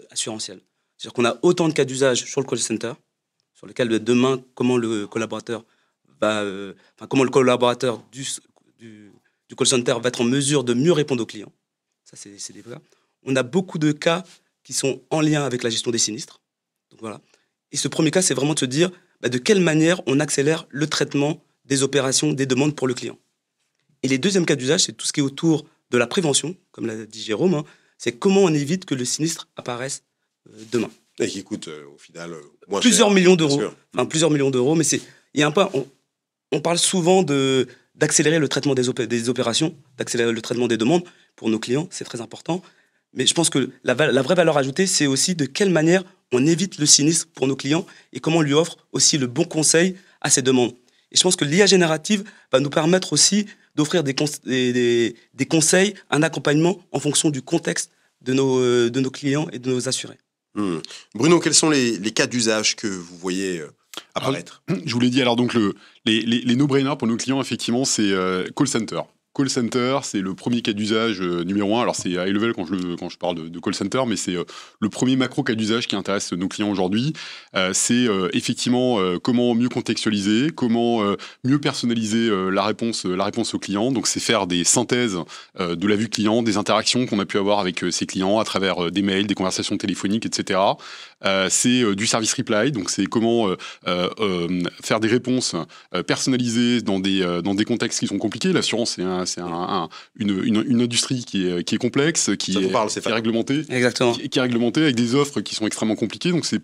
assurantiel. C'est-à-dire qu'on a autant de cas d'usage sur le call center, sur lequel demain, comment le collaborateur du call center va être en mesure de mieux répondre aux clients. Ça, c'est des cas. On a beaucoup de cas qui sont en lien avec la gestion des sinistres. Donc, voilà. Et ce premier cas, c'est vraiment de se dire de quelle manière on accélère le traitement des opérations, des demandes pour le client. Et les deuxièmes cas d'usage, c'est tout ce qui est autour de la prévention, comme l'a dit Jérôme, hein, c'est comment on évite que le sinistre apparaisse demain. Et qui coûte au final plusieurs millions d'euros. Enfin, plusieurs millions d'euros, mais il y a un point. On parle souvent d'accélérer le traitement des opérations, d'accélérer le traitement des demandes pour nos clients, c'est très important. Mais je pense que la vraie valeur ajoutée, c'est aussi de quelle manière on évite le sinistre pour nos clients et comment on lui offre aussi le bon conseil à ces demandes. Et je pense que l'IA générative va nous permettre aussi d'offrir des conseils, un accompagnement en fonction du contexte de nos clients et de nos assurés. Bruno, quels sont les cas d'usage que vous voyez apparaître? Je vous l'ai dit, alors donc les no-brainers pour nos clients, effectivement, c'est call center. Call center, c'est le premier cas d'usage numéro 1. Alors, c'est high level quand je parle de call center, mais c'est le premier macro cas d'usage qui intéresse nos clients aujourd'hui. C'est effectivement comment mieux contextualiser, comment mieux personnaliser la réponse aux clients. Donc, c'est faire des synthèses de la vue client, des interactions qu'on a pu avoir avec ses clients à travers des mails, des conversations téléphoniques, etc. C'est du service reply, donc c'est comment faire des réponses personnalisées dans des contextes qui sont compliqués. L'assurance, c'est une industrie qui est complexe, qui est réglementée. Exactement. Qui est réglementée avec des offres qui sont extrêmement compliquées. Donc, c'est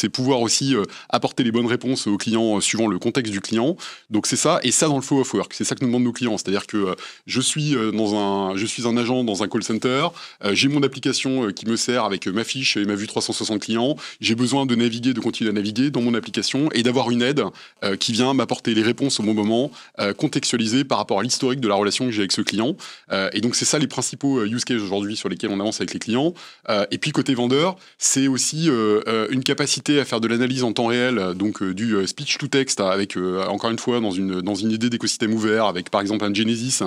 pouvoir aussi apporter les bonnes réponses aux clients suivant le contexte du client. Donc, c'est ça. Et ça, dans le flow of work. C'est ça que nous demandent nos clients. C'est-à-dire que je suis un agent dans un call center. J'ai mon application qui me sert avec ma fiche et ma vue 360 clients. J'ai besoin de continuer à naviguer dans mon application et d'avoir une aide qui vient m'apporter les réponses au bon moment, contextualisées par rapport à l'historique de la relation que j'ai avec ce client. Et donc, c'est ça les principaux use cases aujourd'hui sur lesquels on avance avec les clients. Et puis, côté vendeur, c'est aussi une capacité à faire de l'analyse en temps réel, donc du speech to text, avec, encore une fois, dans une idée d'écosystème ouvert, avec par exemple un Genesis,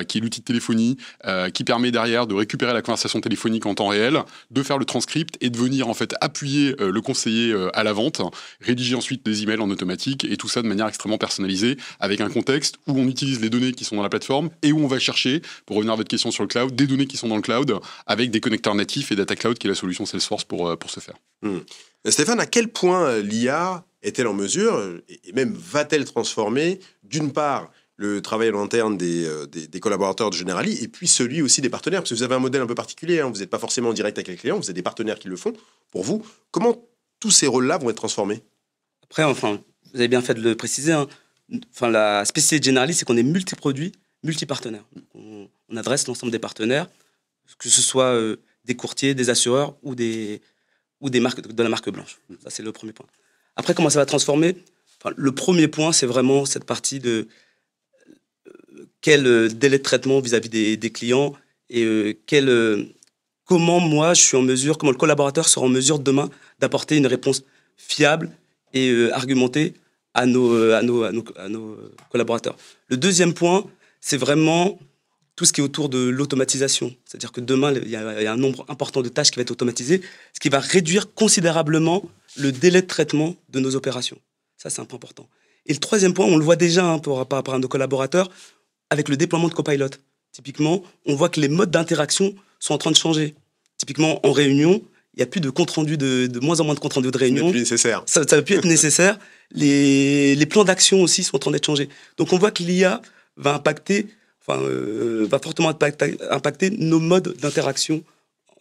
qui est l'outil de téléphonie, qui permet derrière de récupérer la conversation téléphonique en temps réel, de faire le transcript et de venir en fait appuyer le conseiller à la vente, rédiger ensuite des emails en automatique, et tout ça de manière extrêmement personnalisée, avec un contexte où on utilise les données qui sont dans la plateforme et où on va chercher, pour revenir à votre question sur le cloud, des données qui sont dans le cloud avec des connecteurs natifs et Data Cloud qui est la solution Salesforce pour ce faire. Stéphane, à quel point l'IA est-elle en mesure, et même va-t-elle transformer, d'une part, le travail à l'interne des collaborateurs de Generali et puis celui aussi des partenaires? Parce que vous avez un modèle un peu particulier, hein, vous n'êtes pas forcément en direct avec les clients, vous avez des partenaires qui le font pour vous. Comment tous ces rôles-là vont être transformés? Après, vous avez bien fait de le préciser, hein. La spécificité de Generali, c'est qu'on est multi-produits, multi-partenaires. On adresse l'ensemble des partenaires, que ce soit des courtiers, des assureurs ou des marques de la marque blanche. Ça, c'est le premier point. Après, comment ça va transformer? Le premier point, c'est vraiment cette partie de quel délai de traitement vis-à-vis des clients et comment moi, comment le collaborateur sera en mesure demain d'apporter une réponse fiable et argumentée à nos collaborateurs. Le deuxième point, c'est vraiment tout ce qui est autour de l'automatisation. C'est-à-dire que demain, il y a un nombre important de tâches qui va être automatisé, ce qui va réduire considérablement le délai de traitement de nos opérations. Ça, c'est un point important. Et le troisième point, on le voit déjà par rapport à nos collaborateurs, avec le déploiement de Copilot. Typiquement, on voit que les modes d'interaction sont en train de changer. Typiquement, en réunion, il n'y a plus de compte rendu, de moins en moins de compte rendu de réunion. C'est plus nécessaire. Ça ne va plus être nécessaire. Les plans d'action aussi sont en train d'être changés. Donc, on voit que l'IA va fortement impacter nos modes d'interaction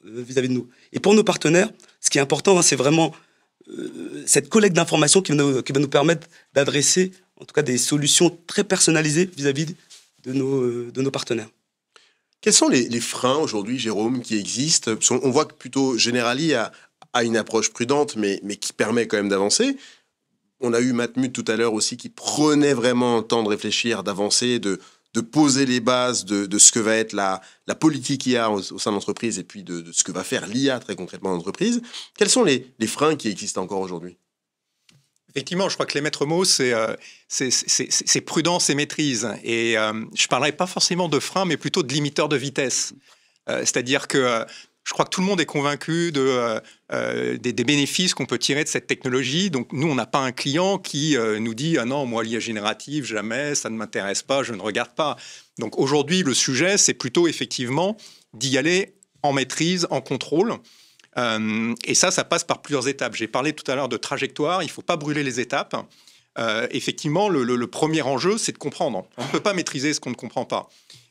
vis-à-vis de nous. Et pour nos partenaires, ce qui est important, c'est vraiment cette collecte d'informations qui va nous permettre d'adresser, en tout cas, des solutions très personnalisées vis-à-vis de nos partenaires. Quels sont les freins aujourd'hui, Jérôme, qui existent? On voit que plutôt Generali a une approche prudente, mais qui permet quand même d'avancer. On a eu Matmut tout à l'heure aussi qui prenait vraiment le temps de réfléchir, d'avancer, de poser les bases de ce que va être la politique IA au sein de l'entreprise et puis de ce que va faire l'IA très concrètement dans l'entreprise. Quels sont les freins qui existent encore aujourd'hui? Effectivement, je crois que les maîtres mots, c'est prudence et maîtrise. Et je ne parlerai pas forcément de freins, mais plutôt de limiteurs de vitesse. C'est-à-dire que je crois que tout le monde est convaincu des bénéfices qu'on peut tirer de cette technologie. Donc nous, on n'a pas un client qui nous dit « Ah non, moi, l'IA générative, jamais, ça ne m'intéresse pas, je ne regarde pas ». Donc aujourd'hui, le sujet, c'est plutôt effectivement d'y aller en maîtrise, en contrôle. Et ça passe par plusieurs étapes. J'ai parlé tout à l'heure de trajectoire, il ne faut pas brûler les étapes. Effectivement, le premier enjeu, c'est de comprendre. On ne peut pas maîtriser ce qu'on ne comprend pas.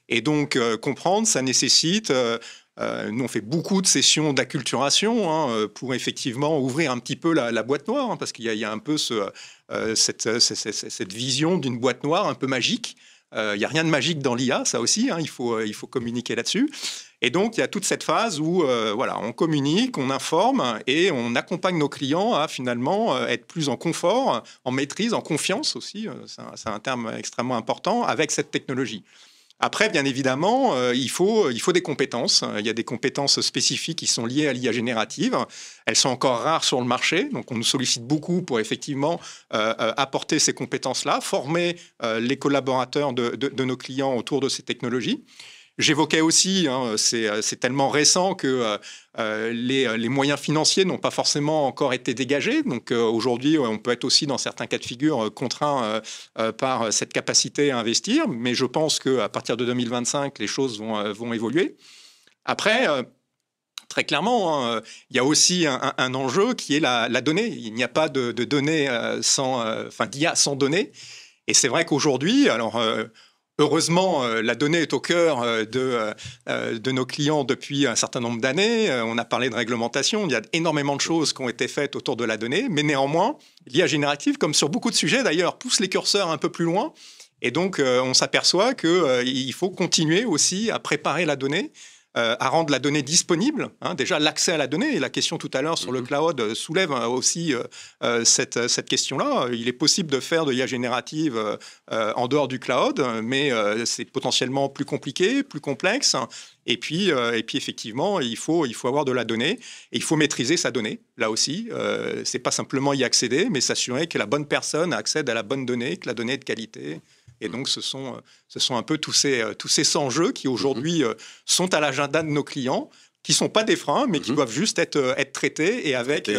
Et donc, comprendre, ça nécessite... nous, on fait beaucoup de sessions d'acculturation pour effectivement ouvrir un petit peu la boîte noire, parce qu'il y a un peu cette vision d'une boîte noire un peu magique. Il n'y a rien de magique dans l'IA, ça aussi, il faut communiquer là-dessus. Et donc, il y a toute cette phase où on communique, on informe et on accompagne nos clients à finalement être plus en confort, en maîtrise, en confiance aussi, c'est un terme extrêmement important, avec cette technologie. Après, bien évidemment, il faut des compétences. Il y a des compétences spécifiques qui sont liées à l'IA générative. Elles sont encore rares sur le marché, donc on nous sollicite beaucoup pour effectivement apporter ces compétences-là, former les collaborateurs de nos clients autour de ces technologies. J'évoquais aussi, c'est tellement récent que les moyens financiers n'ont pas forcément encore été dégagés. Donc aujourd'hui, on peut être aussi dans certains cas de figure contraint par cette capacité à investir. Mais je pense qu'à partir de 2025, les choses vont évoluer. Après, très clairement, il y a aussi un enjeu qui est la donnée. Il n'y a pas de données d'IA sans données. Et c'est vrai qu'aujourd'hui, heureusement, la donnée est au cœur de nos clients depuis un certain nombre d'années. On a parlé de réglementation. Il y a énormément de choses qui ont été faites autour de la donnée. Mais néanmoins, l'IA générative, comme sur beaucoup de sujets d'ailleurs, pousse les curseurs un peu plus loin. Et donc, on s'aperçoit qu'il faut continuer aussi à préparer la donnée, à rendre la donnée disponible. Déjà, l'accès à la donnée, et la question tout à l'heure sur le cloud soulève aussi cette question-là. Il est possible de faire de l'IA générative en dehors du cloud, mais c'est potentiellement plus compliqué, plus complexe. Et puis effectivement, il faut avoir de la donnée et il faut maîtriser sa donnée. Là aussi, c'est pas simplement y accéder, mais s'assurer que la bonne personne accède à la bonne donnée, que la donnée est de qualité. Et donc, ce sont un peu tous ces enjeux qui aujourd'hui sont à l'agenda de nos clients, qui ne sont pas des freins, mais qui doivent juste être traités et avec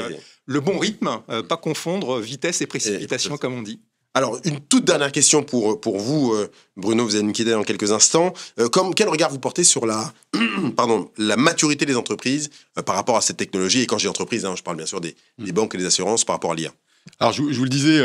le bon rythme, pas confondre vitesse et précipitation, comme on dit. Alors, une toute dernière question pour vous, Bruno, vous allez nous quitter dans quelques instants. Quel regard vous portez sur la maturité des entreprises par rapport à cette technologie? Et quand je dis entreprise, je parle bien sûr des banques et des assurances par rapport à l'IA. Alors, je vous le disais,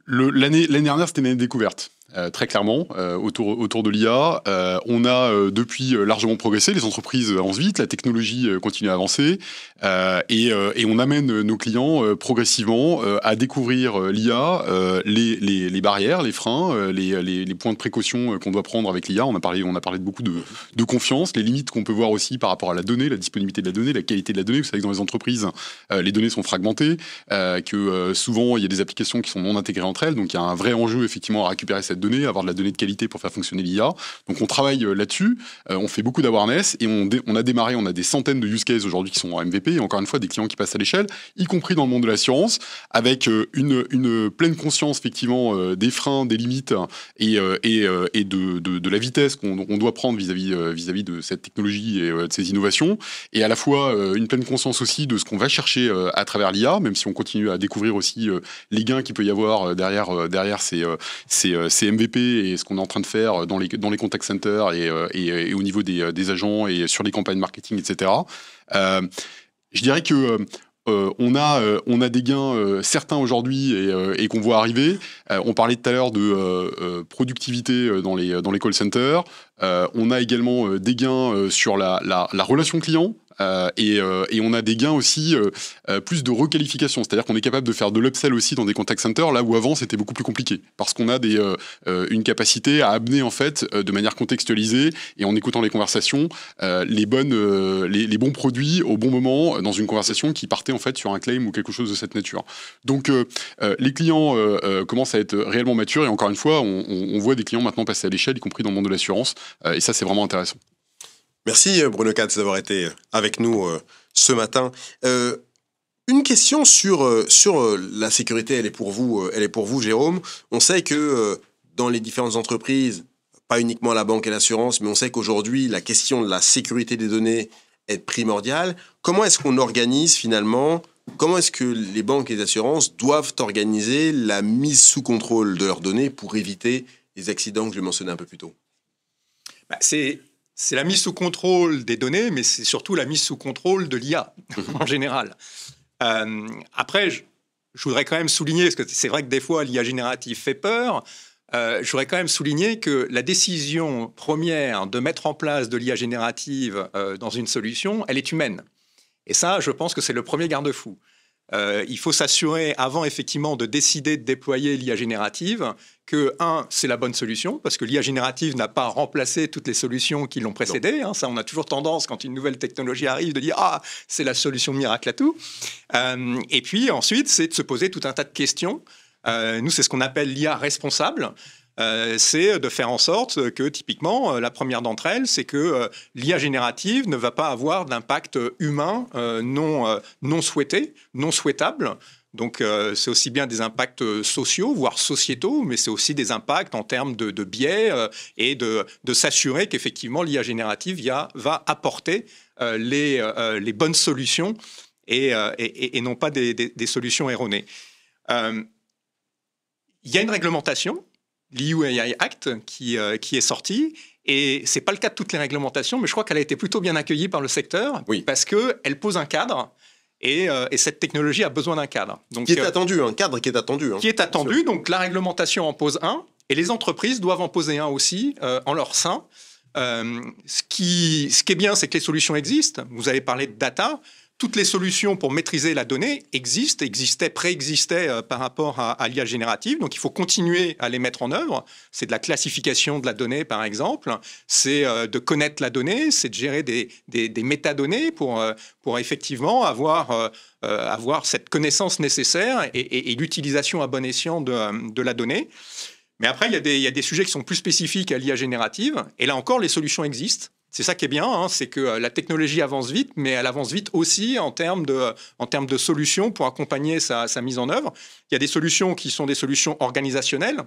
l'année dernière, c'était une année de découverte. Très clairement, autour de l'IA. On a depuis largement progressé, les entreprises avancent vite, la technologie continue à avancer et on amène nos clients progressivement à découvrir l'IA, les barrières, les freins, les points de précaution qu'on doit prendre avec l'IA. On a parlé de beaucoup de confiance, les limites qu'on peut voir aussi par rapport à la donnée, la disponibilité de la donnée, la qualité de la donnée. Vous savez que dans les entreprises, les données sont fragmentées, que souvent il y a des applications qui sont non intégrées entre elles, donc il y a un vrai enjeu effectivement à récupérer cette donnée, avoir de la donnée de qualité pour faire fonctionner l'IA. Donc on travaille là-dessus, on fait beaucoup d'awareness et on a démarré, on a des centaines de use cases aujourd'hui qui sont en MVP et encore une fois des clients qui passent à l'échelle, y compris dans le monde de l'assurance, avec une pleine conscience effectivement des freins, des limites et de la vitesse qu'on doit prendre vis-à-vis de cette technologie et de ces innovations, et à la fois une pleine conscience aussi de ce qu'on va chercher à travers l'IA, même si on continue à découvrir aussi les gains qu'il peut y avoir derrière ces MVP et ce qu'on est en train de faire dans les contact centers et au niveau des agents et sur les campagnes marketing, etc. Je dirais que on a des gains certains aujourd'hui et qu'on voit arriver. On parlait tout à l'heure de productivité dans les call centers. On a également des gains sur la relation client. Et on a des gains aussi plus de requalification, c'est-à-dire qu'on est capable de faire de l'upsell aussi dans des contact centers, là où avant c'était beaucoup plus compliqué, parce qu'on a une capacité à amener en fait de manière contextualisée et en écoutant les conversations les bons produits au bon moment dans une conversation qui partait en fait sur un claim ou quelque chose de cette nature. Donc les clients commencent à être réellement matures et encore une fois on voit des clients maintenant passer à l'échelle, y compris dans le monde de l'assurance, et ça c'est vraiment intéressant. Merci Bruno Katz d'avoir été avec nous ce matin. Une question sur la sécurité, elle est pour vous Jérôme. On sait que dans les différentes entreprises, pas uniquement la banque et l'assurance, mais on sait qu'aujourd'hui la question de la sécurité des données est primordiale. Comment est-ce qu'on organise finalement, comment est-ce que les banques et les assurances doivent organiser la mise sous contrôle de leurs données pour éviter les accidents que je mentionnais un peu plus tôt? C'est la mise sous contrôle des données, mais c'est surtout la mise sous contrôle de l'IA en général. Après, je voudrais quand même souligner, parce que c'est vrai que des fois l'IA générative fait peur, je voudrais quand même souligner que la décision première de mettre en place de l'IA générative dans une solution, elle est humaine. Et ça, je pense que c'est le premier garde-fou. Il faut s'assurer, avant effectivement de décider de déployer l'IA générative, que, c'est la bonne solution, parce que l'IA générative n'a pas remplacé toutes les solutions qui l'ont précédée. Hein, ça, on a toujours tendance, quand une nouvelle technologie arrive, de dire « Ah, c'est la solution miracle à tout ». Et puis ensuite, c'est de se poser tout un tas de questions. Nous, c'est ce qu'on appelle l'IA responsable. C'est de faire en sorte que, typiquement, la première d'entre elles, c'est que l'IA générative ne va pas avoir d'impact humain non souhaité, non souhaitable. Donc, c'est aussi bien des impacts sociaux, voire sociétaux, mais c'est aussi des impacts en termes de biais et de s'assurer qu'effectivement, l'IA générative va apporter les bonnes solutions et non pas des solutions erronées. Il y a une réglementation, l'EU AI Act, qui est sortie. Et ce n'est pas le cas de toutes les réglementations, mais je crois qu'elle a été plutôt bien accueillie par le secteur, parce qu'elle pose un cadre. Et cette technologie a besoin d'un cadre. Donc, qui est attendu, un cadre qui est attendu. Qui est attendu, donc la réglementation en pose un, et les entreprises doivent en poser un aussi en leur sein. Ce qui est bien, c'est que les solutions existent. Vous avez parlé de data. Toutes les solutions pour maîtriser la donnée préexistaient par rapport à l'IA générative. Donc, il faut continuer à les mettre en œuvre. C'est de la classification de la donnée, par exemple. C'est de connaître la donnée. C'est de gérer des métadonnées pour effectivement avoir cette connaissance nécessaire et l'utilisation à bon escient de la donnée. Mais après, il y a des sujets qui sont plus spécifiques à l'IA générative. Et là encore, les solutions existent. C'est ça qui est bien, hein, c'est que la technologie avance vite, mais elle avance vite aussi en termes de solutions pour accompagner sa mise en œuvre. Il y a des solutions qui sont des solutions organisationnelles,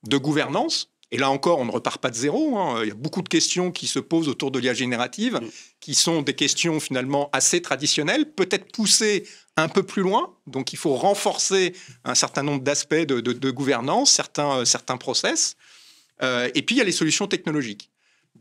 de gouvernance. Et là encore, on ne repart pas de zéro. Hein. Il y a beaucoup de questions qui se posent autour de l'IA générative, qui sont des questions finalement assez traditionnelles, peut-être poussées un peu plus loin. Donc, il faut renforcer un certain nombre d'aspects de gouvernance, certains process. Et puis, il y a les solutions technologiques.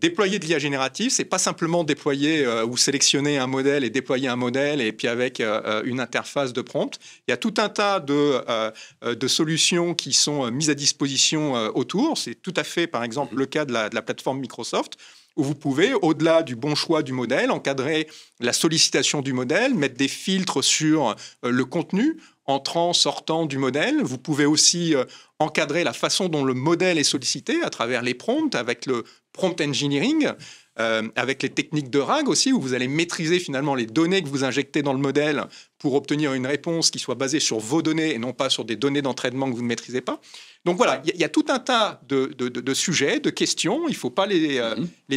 Déployer de l'IA générative, c'est pas simplement déployer ou sélectionner un modèle et déployer un modèle et puis avec une interface de prompt. Il y a tout un tas de solutions qui sont mises à disposition autour. C'est tout à fait, par exemple, le cas de la plateforme Microsoft, où vous pouvez, au-delà du bon choix du modèle, encadrer la sollicitation du modèle, mettre des filtres sur le contenu, entrant, sortant du modèle. Vous pouvez aussi encadrer la façon dont le modèle est sollicité à travers les prompts, avec le prompt engineering, avec les techniques de RAG aussi, où vous allez maîtriser finalement les données que vous injectez dans le modèle pour obtenir une réponse qui soit basée sur vos données et non pas sur des données d'entraînement que vous ne maîtrisez pas. Donc voilà, il y a tout un tas de sujets, de questions, il ne faut pas les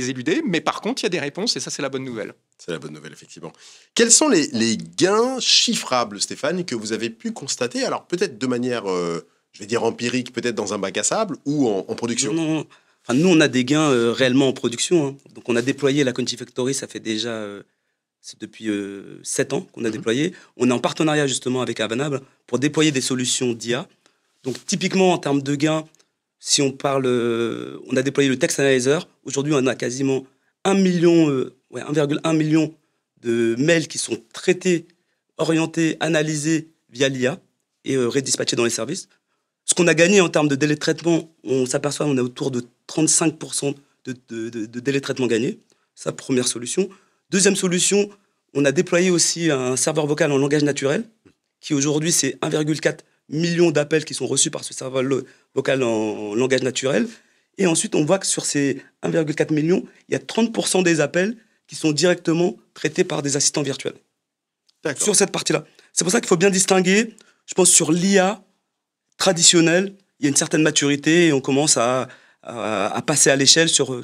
éluder, mais par contre, il y a des réponses et ça, c'est la bonne nouvelle. C'est la bonne nouvelle, effectivement. Quels sont les gains chiffrables, Stéphane, que vous avez pu constater? Alors peut-être de manière, je vais dire empirique, peut-être dans un bac à sable ou en production? Non. Enfin, nous, on a des gains réellement en production. Hein. Donc on a déployé la Cognitive Factory, ça fait déjà... c'est depuis 7 ans qu'on a déployé. On est en partenariat justement avec Avanable pour déployer des solutions d'IA. Donc typiquement en termes de gains, si on parle, on a déployé le Text Analyzer. Aujourd'hui, on a quasiment 1,1 million de mails qui sont traités orientés, analysés via l'IA et redispatchés dans les services. Ce qu'on a gagné en termes de délai de traitement, on s'aperçoit qu'on est autour de 35% de délai de traitement gagné. C'est la première solution. Deuxième solution, on a déployé aussi un serveur vocal en langage naturel, qui aujourd'hui, c'est 1,4 million d'appels qui sont reçus par ce serveur vocal en langage naturel. Et ensuite, on voit que sur ces 1,4 million, il y a 30% des appels qui sont directement traités par des assistants virtuels. Sur cette partie-là. C'est pour ça qu'il faut bien distinguer, je pense, sur l'IA traditionnelle, il y a une certaine maturité et on commence à passer à l'échelle sur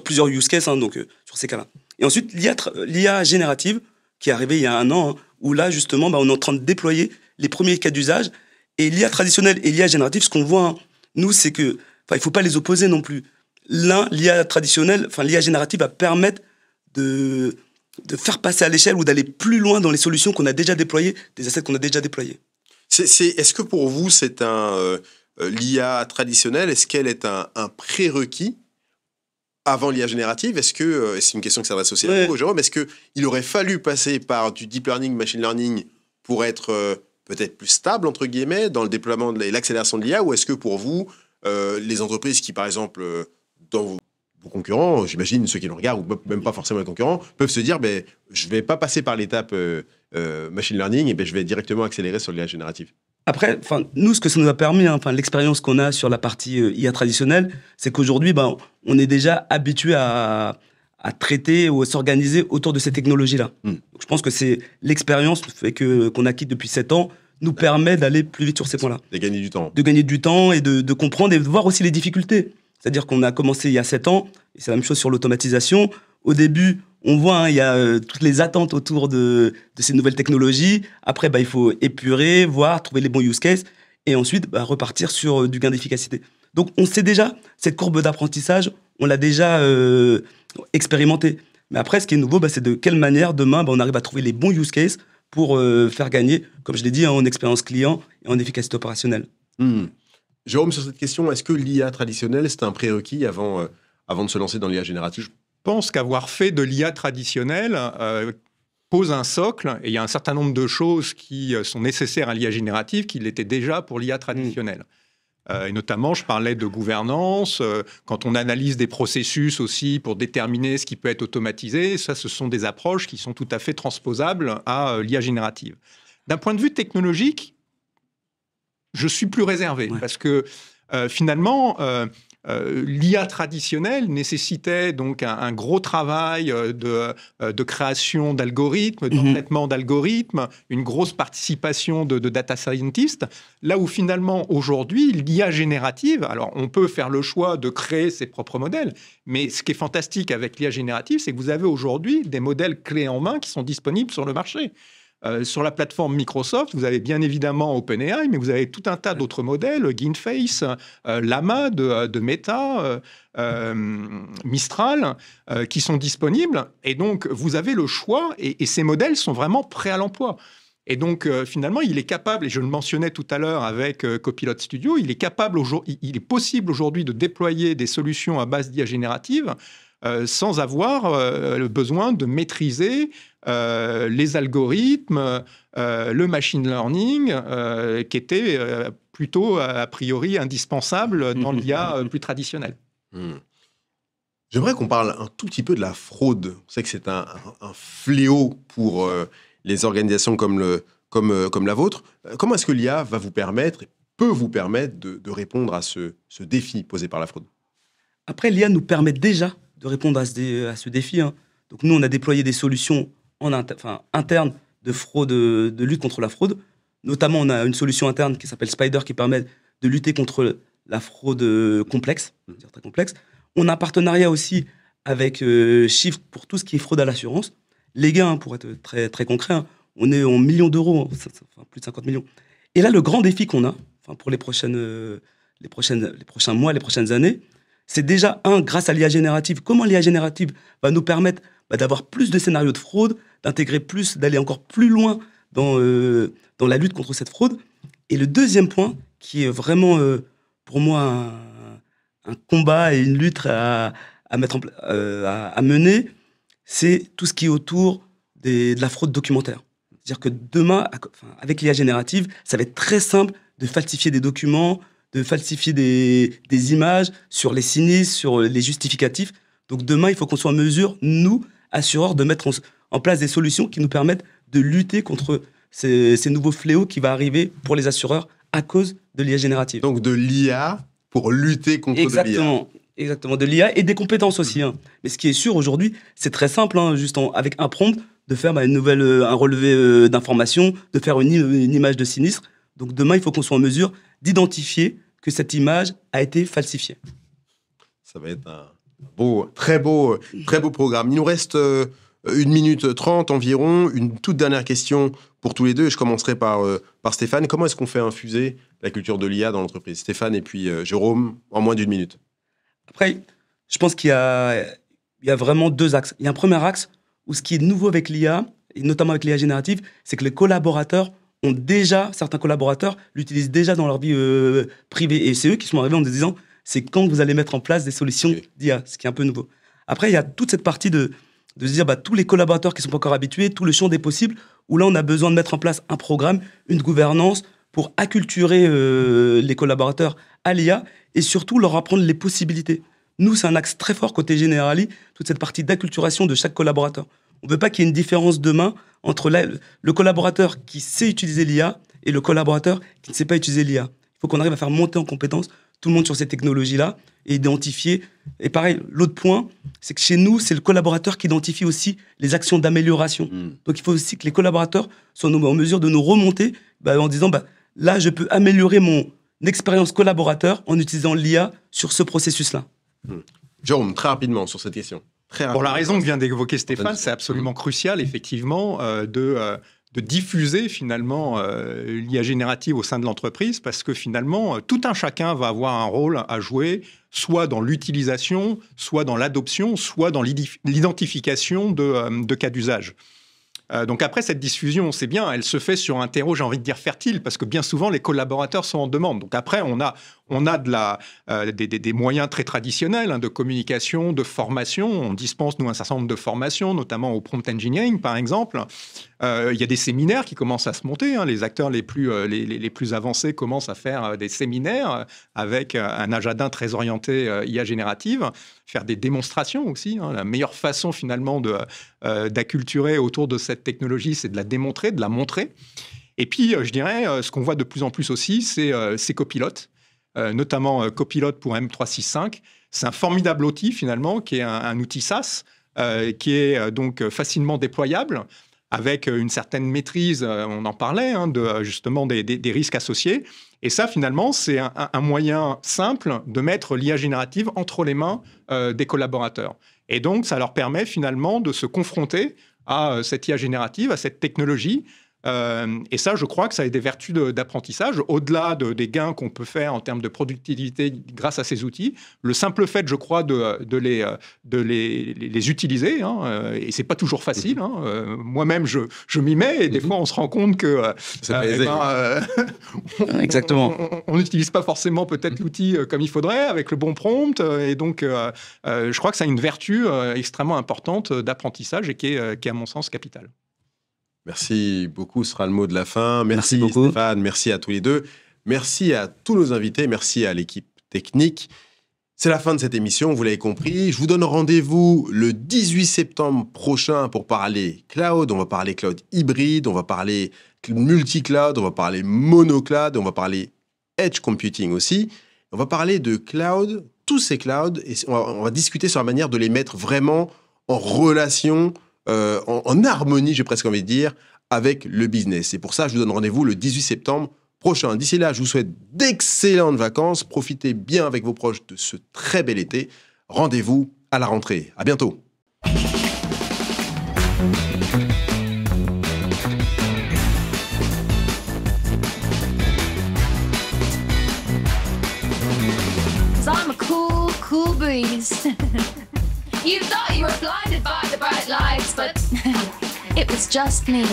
plusieurs use cases, donc sur ces cas-là. Et ensuite, l'IA générative, qui est arrivée il y a 1 an, où là, justement, on est en train de déployer les premiers cas d'usage. Et l'IA traditionnelle et l'IA générative, ce qu'on voit, nous, c'est que, il ne faut pas les opposer non plus. L'IA traditionnelle, l'IA générative va permettre de faire passer à l'échelle ou d'aller plus loin dans les solutions qu'on a déjà déployées, des assets qu'on a déjà déployés. Est-ce que pour vous, c'est l'IA traditionnelle, est-ce qu'elle est un prérequis avant l'IA générative? Est-ce que, c'est une question que s'adresse aussi à vous, Jérôme, est-ce qu'il aurait fallu passer par du deep learning, machine learning pour être peut-être plus stable, entre guillemets, dans le déploiement et l'accélération de l'IA, ou est-ce que pour vous, les entreprises qui, par exemple, dans vos concurrents, j'imagine ceux qui nous regardent, ou même pas forcément les concurrents, peuvent se dire, je ne vais pas passer par l'étape machine learning, et je vais directement accélérer sur l'IA générative? Après, nous, ce que ça nous a permis, l'expérience qu'on a sur la partie IA traditionnelle, c'est qu'aujourd'hui, on est déjà habitué à traiter ou à s'organiser autour de ces technologies-là. Donc, je pense que c'est l'expérience qu'on acquiert depuis 7 ans nous permet d'aller plus vite sur ces points-là. De gagner du temps. De gagner du temps et de comprendre et de voir aussi les difficultés. C'est-à-dire qu'on a commencé il y a 7 ans, et c'est la même chose sur l'automatisation. Au début, on voit, il y a toutes les attentes autour de ces nouvelles technologies. Après, il faut épurer, voir, trouver les bons use cases, et ensuite repartir sur du gain d'efficacité. Donc, on sait déjà, cette courbe d'apprentissage, on l'a déjà expérimenté. Mais après, ce qui est nouveau, c'est de quelle manière, demain, on arrive à trouver les bons use cases pour faire gagner, comme je l'ai dit, en expérience client et en efficacité opérationnelle. Jérôme, sur cette question, est-ce que l'IA traditionnelle, c'est un prérequis avant de se lancer dans l'IA générative? Je pense qu'avoir fait de l'IA traditionnelle pose un socle, et il y a un certain nombre de choses qui sont nécessaires à l'IA générative qui l'étaient déjà pour l'IA traditionnelle. Et notamment, je parlais de gouvernance, quand on analyse des processus aussi pour déterminer ce qui peut être automatisé, ça, ce sont des approches qui sont tout à fait transposables à l'IA générative. D'un point de vue technologique, je suis plus réservé, parce que finalement, l'IA traditionnelle nécessitait donc un gros travail de création d'algorithmes, de traitement d'algorithmes, une grosse participation de data scientists, là où finalement aujourd'hui l'IA générative, alors on peut faire le choix de créer ses propres modèles, mais ce qui est fantastique avec l'IA générative, c'est que vous avez aujourd'hui des modèles clés en main qui sont disponibles sur le marché. Sur la plateforme Microsoft, vous avez bien évidemment OpenAI, mais vous avez tout un tas d'autres modèles, GainFace, Llama de Meta, Mistral, qui sont disponibles. Et donc, vous avez le choix, et ces modèles sont vraiment prêts à l'emploi. Et donc, finalement, il est capable, et je le mentionnais tout à l'heure avec Copilot Studio, il est possible aujourd'hui de déployer des solutions à base d'IA générative sans avoir le besoin de maîtriser les algorithmes, le machine learning, qui était plutôt a priori indispensable dans l'IA plus traditionnelle. J'aimerais qu'on parle un tout petit peu de la fraude. On sait que c'est un fléau pour les organisations comme la vôtre. Comment est-ce que l'IA va vous permettre, peut vous permettre de répondre à ce défi posé par la fraude? Après, l'IA nous permet déjà de répondre à ce défi. Donc nous, on a déployé des solutions internes de fraude, de lutte contre la fraude. Notamment, on a une solution interne qui s'appelle Spider qui permet de lutter contre la fraude complexe, très complexe. On a un partenariat aussi avec Shift pour tout ce qui est fraude à l'assurance. Les gains, pour être très, très concret, on est en millions d'euros, plus de 50 millions. Et là, le grand défi qu'on a pour les prochains mois, les prochaines années, c'est déjà, grâce à l'IA générative. Comment l'IA générative va nous permettre d'avoir plus de scénarios de fraude, d'intégrer plus, d'aller encore plus loin dans la lutte contre cette fraude. Et le deuxième point, qui est vraiment, pour moi, un combat et une lutte à mener, c'est tout ce qui est autour de la fraude documentaire. C'est-à-dire que demain, avec l'IA générative, ça va être très simple de falsifier des documents, de falsifier des images sur les sinistres, sur les justificatifs. Donc demain, il faut qu'on soit en mesure, nous, assureurs, de mettre en place des solutions qui nous permettent de lutter contre ces nouveaux fléaux qui vont arriver pour les assureurs à cause de l'IA générative. Donc de l'IA pour lutter contre de l'IA. Exactement, de l'IA et des compétences aussi. Hein. Mais ce qui est sûr aujourd'hui, c'est très simple, hein, juste avec un prompt, de faire un relevé d'informations, de faire une image de sinistre. Donc demain, il faut qu'on soit en mesure d'identifier que cette image a été falsifiée. Ça va être un très beau programme. Il nous reste 1 minute 30 environ. Une toute dernière question pour tous les deux. Je commencerai par Stéphane. Comment est-ce qu'on fait infuser la culture de l'IA dans l'entreprise? Stéphane et puis Jérôme, en moins d'1 minute. Après, je pense qu'il y a vraiment 2 axes. Il y a un premier axe où ce qui est nouveau avec l'IA, et notamment avec l'IA générative, c'est que les collaborateurs certains collaborateurs l'utilisent déjà dans leur vie privée. Et c'est eux qui sont arrivés en disant, c'est quand vous allez mettre en place des solutions d'IA, ce qui est un peu nouveau. Après, il y a toute cette partie de se dire, tous les collaborateurs qui ne sont pas encore habitués, tout le champ des possibles, où là, on a besoin de mettre en place un programme, une gouvernance pour acculturer les collaborateurs à l'IA et surtout leur apprendre les possibilités. Nous, c'est un axe très fort côté Generali, toute cette partie d'acculturation de chaque collaborateur. On ne veut pas qu'il y ait une différence demain entre le collaborateur qui sait utiliser l'IA et le collaborateur qui ne sait pas utiliser l'IA. Il faut qu'on arrive à faire monter en compétence tout le monde sur ces technologies-là et identifier. Et pareil, l'autre point, c'est que chez nous, c'est le collaborateur qui identifie aussi les actions d'amélioration. Donc il faut aussi que les collaborateurs soient en mesure de nous remonter en disant, là, je peux améliorer mon expérience collaborateur en utilisant l'IA sur ce processus-là. Jérôme, très rapidement sur cette question. Pour la raison que vient d'évoquer Stéphane, c'est absolument crucial, effectivement, de diffuser finalement l'IA générative au sein de l'entreprise, parce que finalement, tout un chacun va avoir un rôle à jouer, soit dans l'utilisation, soit dans l'adoption, soit dans l'identification de cas d'usage. Donc après, cette diffusion, c'est bien, elle se fait sur un terreau, j'ai envie de dire, fertile, parce que bien souvent, les collaborateurs sont en demande. Donc après, on a des moyens très traditionnels de communication, de formation. On dispense, nous, un certain nombre de formations, notamment au prompt engineering, par exemple. Il y a des séminaires qui commencent à se monter. Les acteurs les plus avancés commencent à faire des séminaires avec un agenda très orienté IA générative, faire des démonstrations aussi. La meilleure façon, finalement, d'acculturer autour de cette technologie, c'est de la démontrer, de la montrer. Et puis, je dirais, ce qu'on voit de plus en plus aussi, c'est Copilot, notamment Copilot pour M365. C'est un formidable outil, finalement, qui est un outil SaaS, qui est donc facilement déployable, avec une certaine maîtrise, on en parlait, justement des risques associés. Et ça, finalement, c'est un moyen simple de mettre l'IA générative entre les mains des collaborateurs. Et donc, ça leur permet finalement de se confronter à cette IA générative, à cette technologie. Et ça, je crois que ça a des vertus d'apprentissage, au-delà des gains qu'on peut faire en termes de productivité grâce à ces outils. Le simple fait, je crois, de les utiliser, et c'est pas toujours facile. Moi-même, je m'y mets, et des fois, on se rend compte que exactement. On n'utilise pas forcément peut-être l'outil comme il faudrait, avec le bon prompt. Et donc, je crois que ça a une vertu extrêmement importante d'apprentissage et qui est, à mon sens, capitale. Merci beaucoup, ce sera le mot de la fin. Merci beaucoup. Stéphane, merci à tous les deux. Merci à tous nos invités, merci à l'équipe technique. C'est la fin de cette émission, vous l'avez compris. Je vous donne rendez-vous le 18 septembre prochain pour parler cloud. On va parler cloud hybride, on va parler multi-cloud, on va parler monocloud, on va parler edge computing aussi. On va parler de cloud, tous ces clouds, et on va discuter sur la manière de les mettre vraiment en relation, en harmonie, j'ai presque envie de dire, avec le business. Et pour ça, je vous donne rendez-vous le 18 septembre prochain. D'ici là, je vous souhaite d'excellentes vacances. Profitez bien avec vos proches de ce très bel été. Rendez-vous à la rentrée. À bientôt. I'm a cool breeze. You thought you were blinded by the bright lights, but it was just me.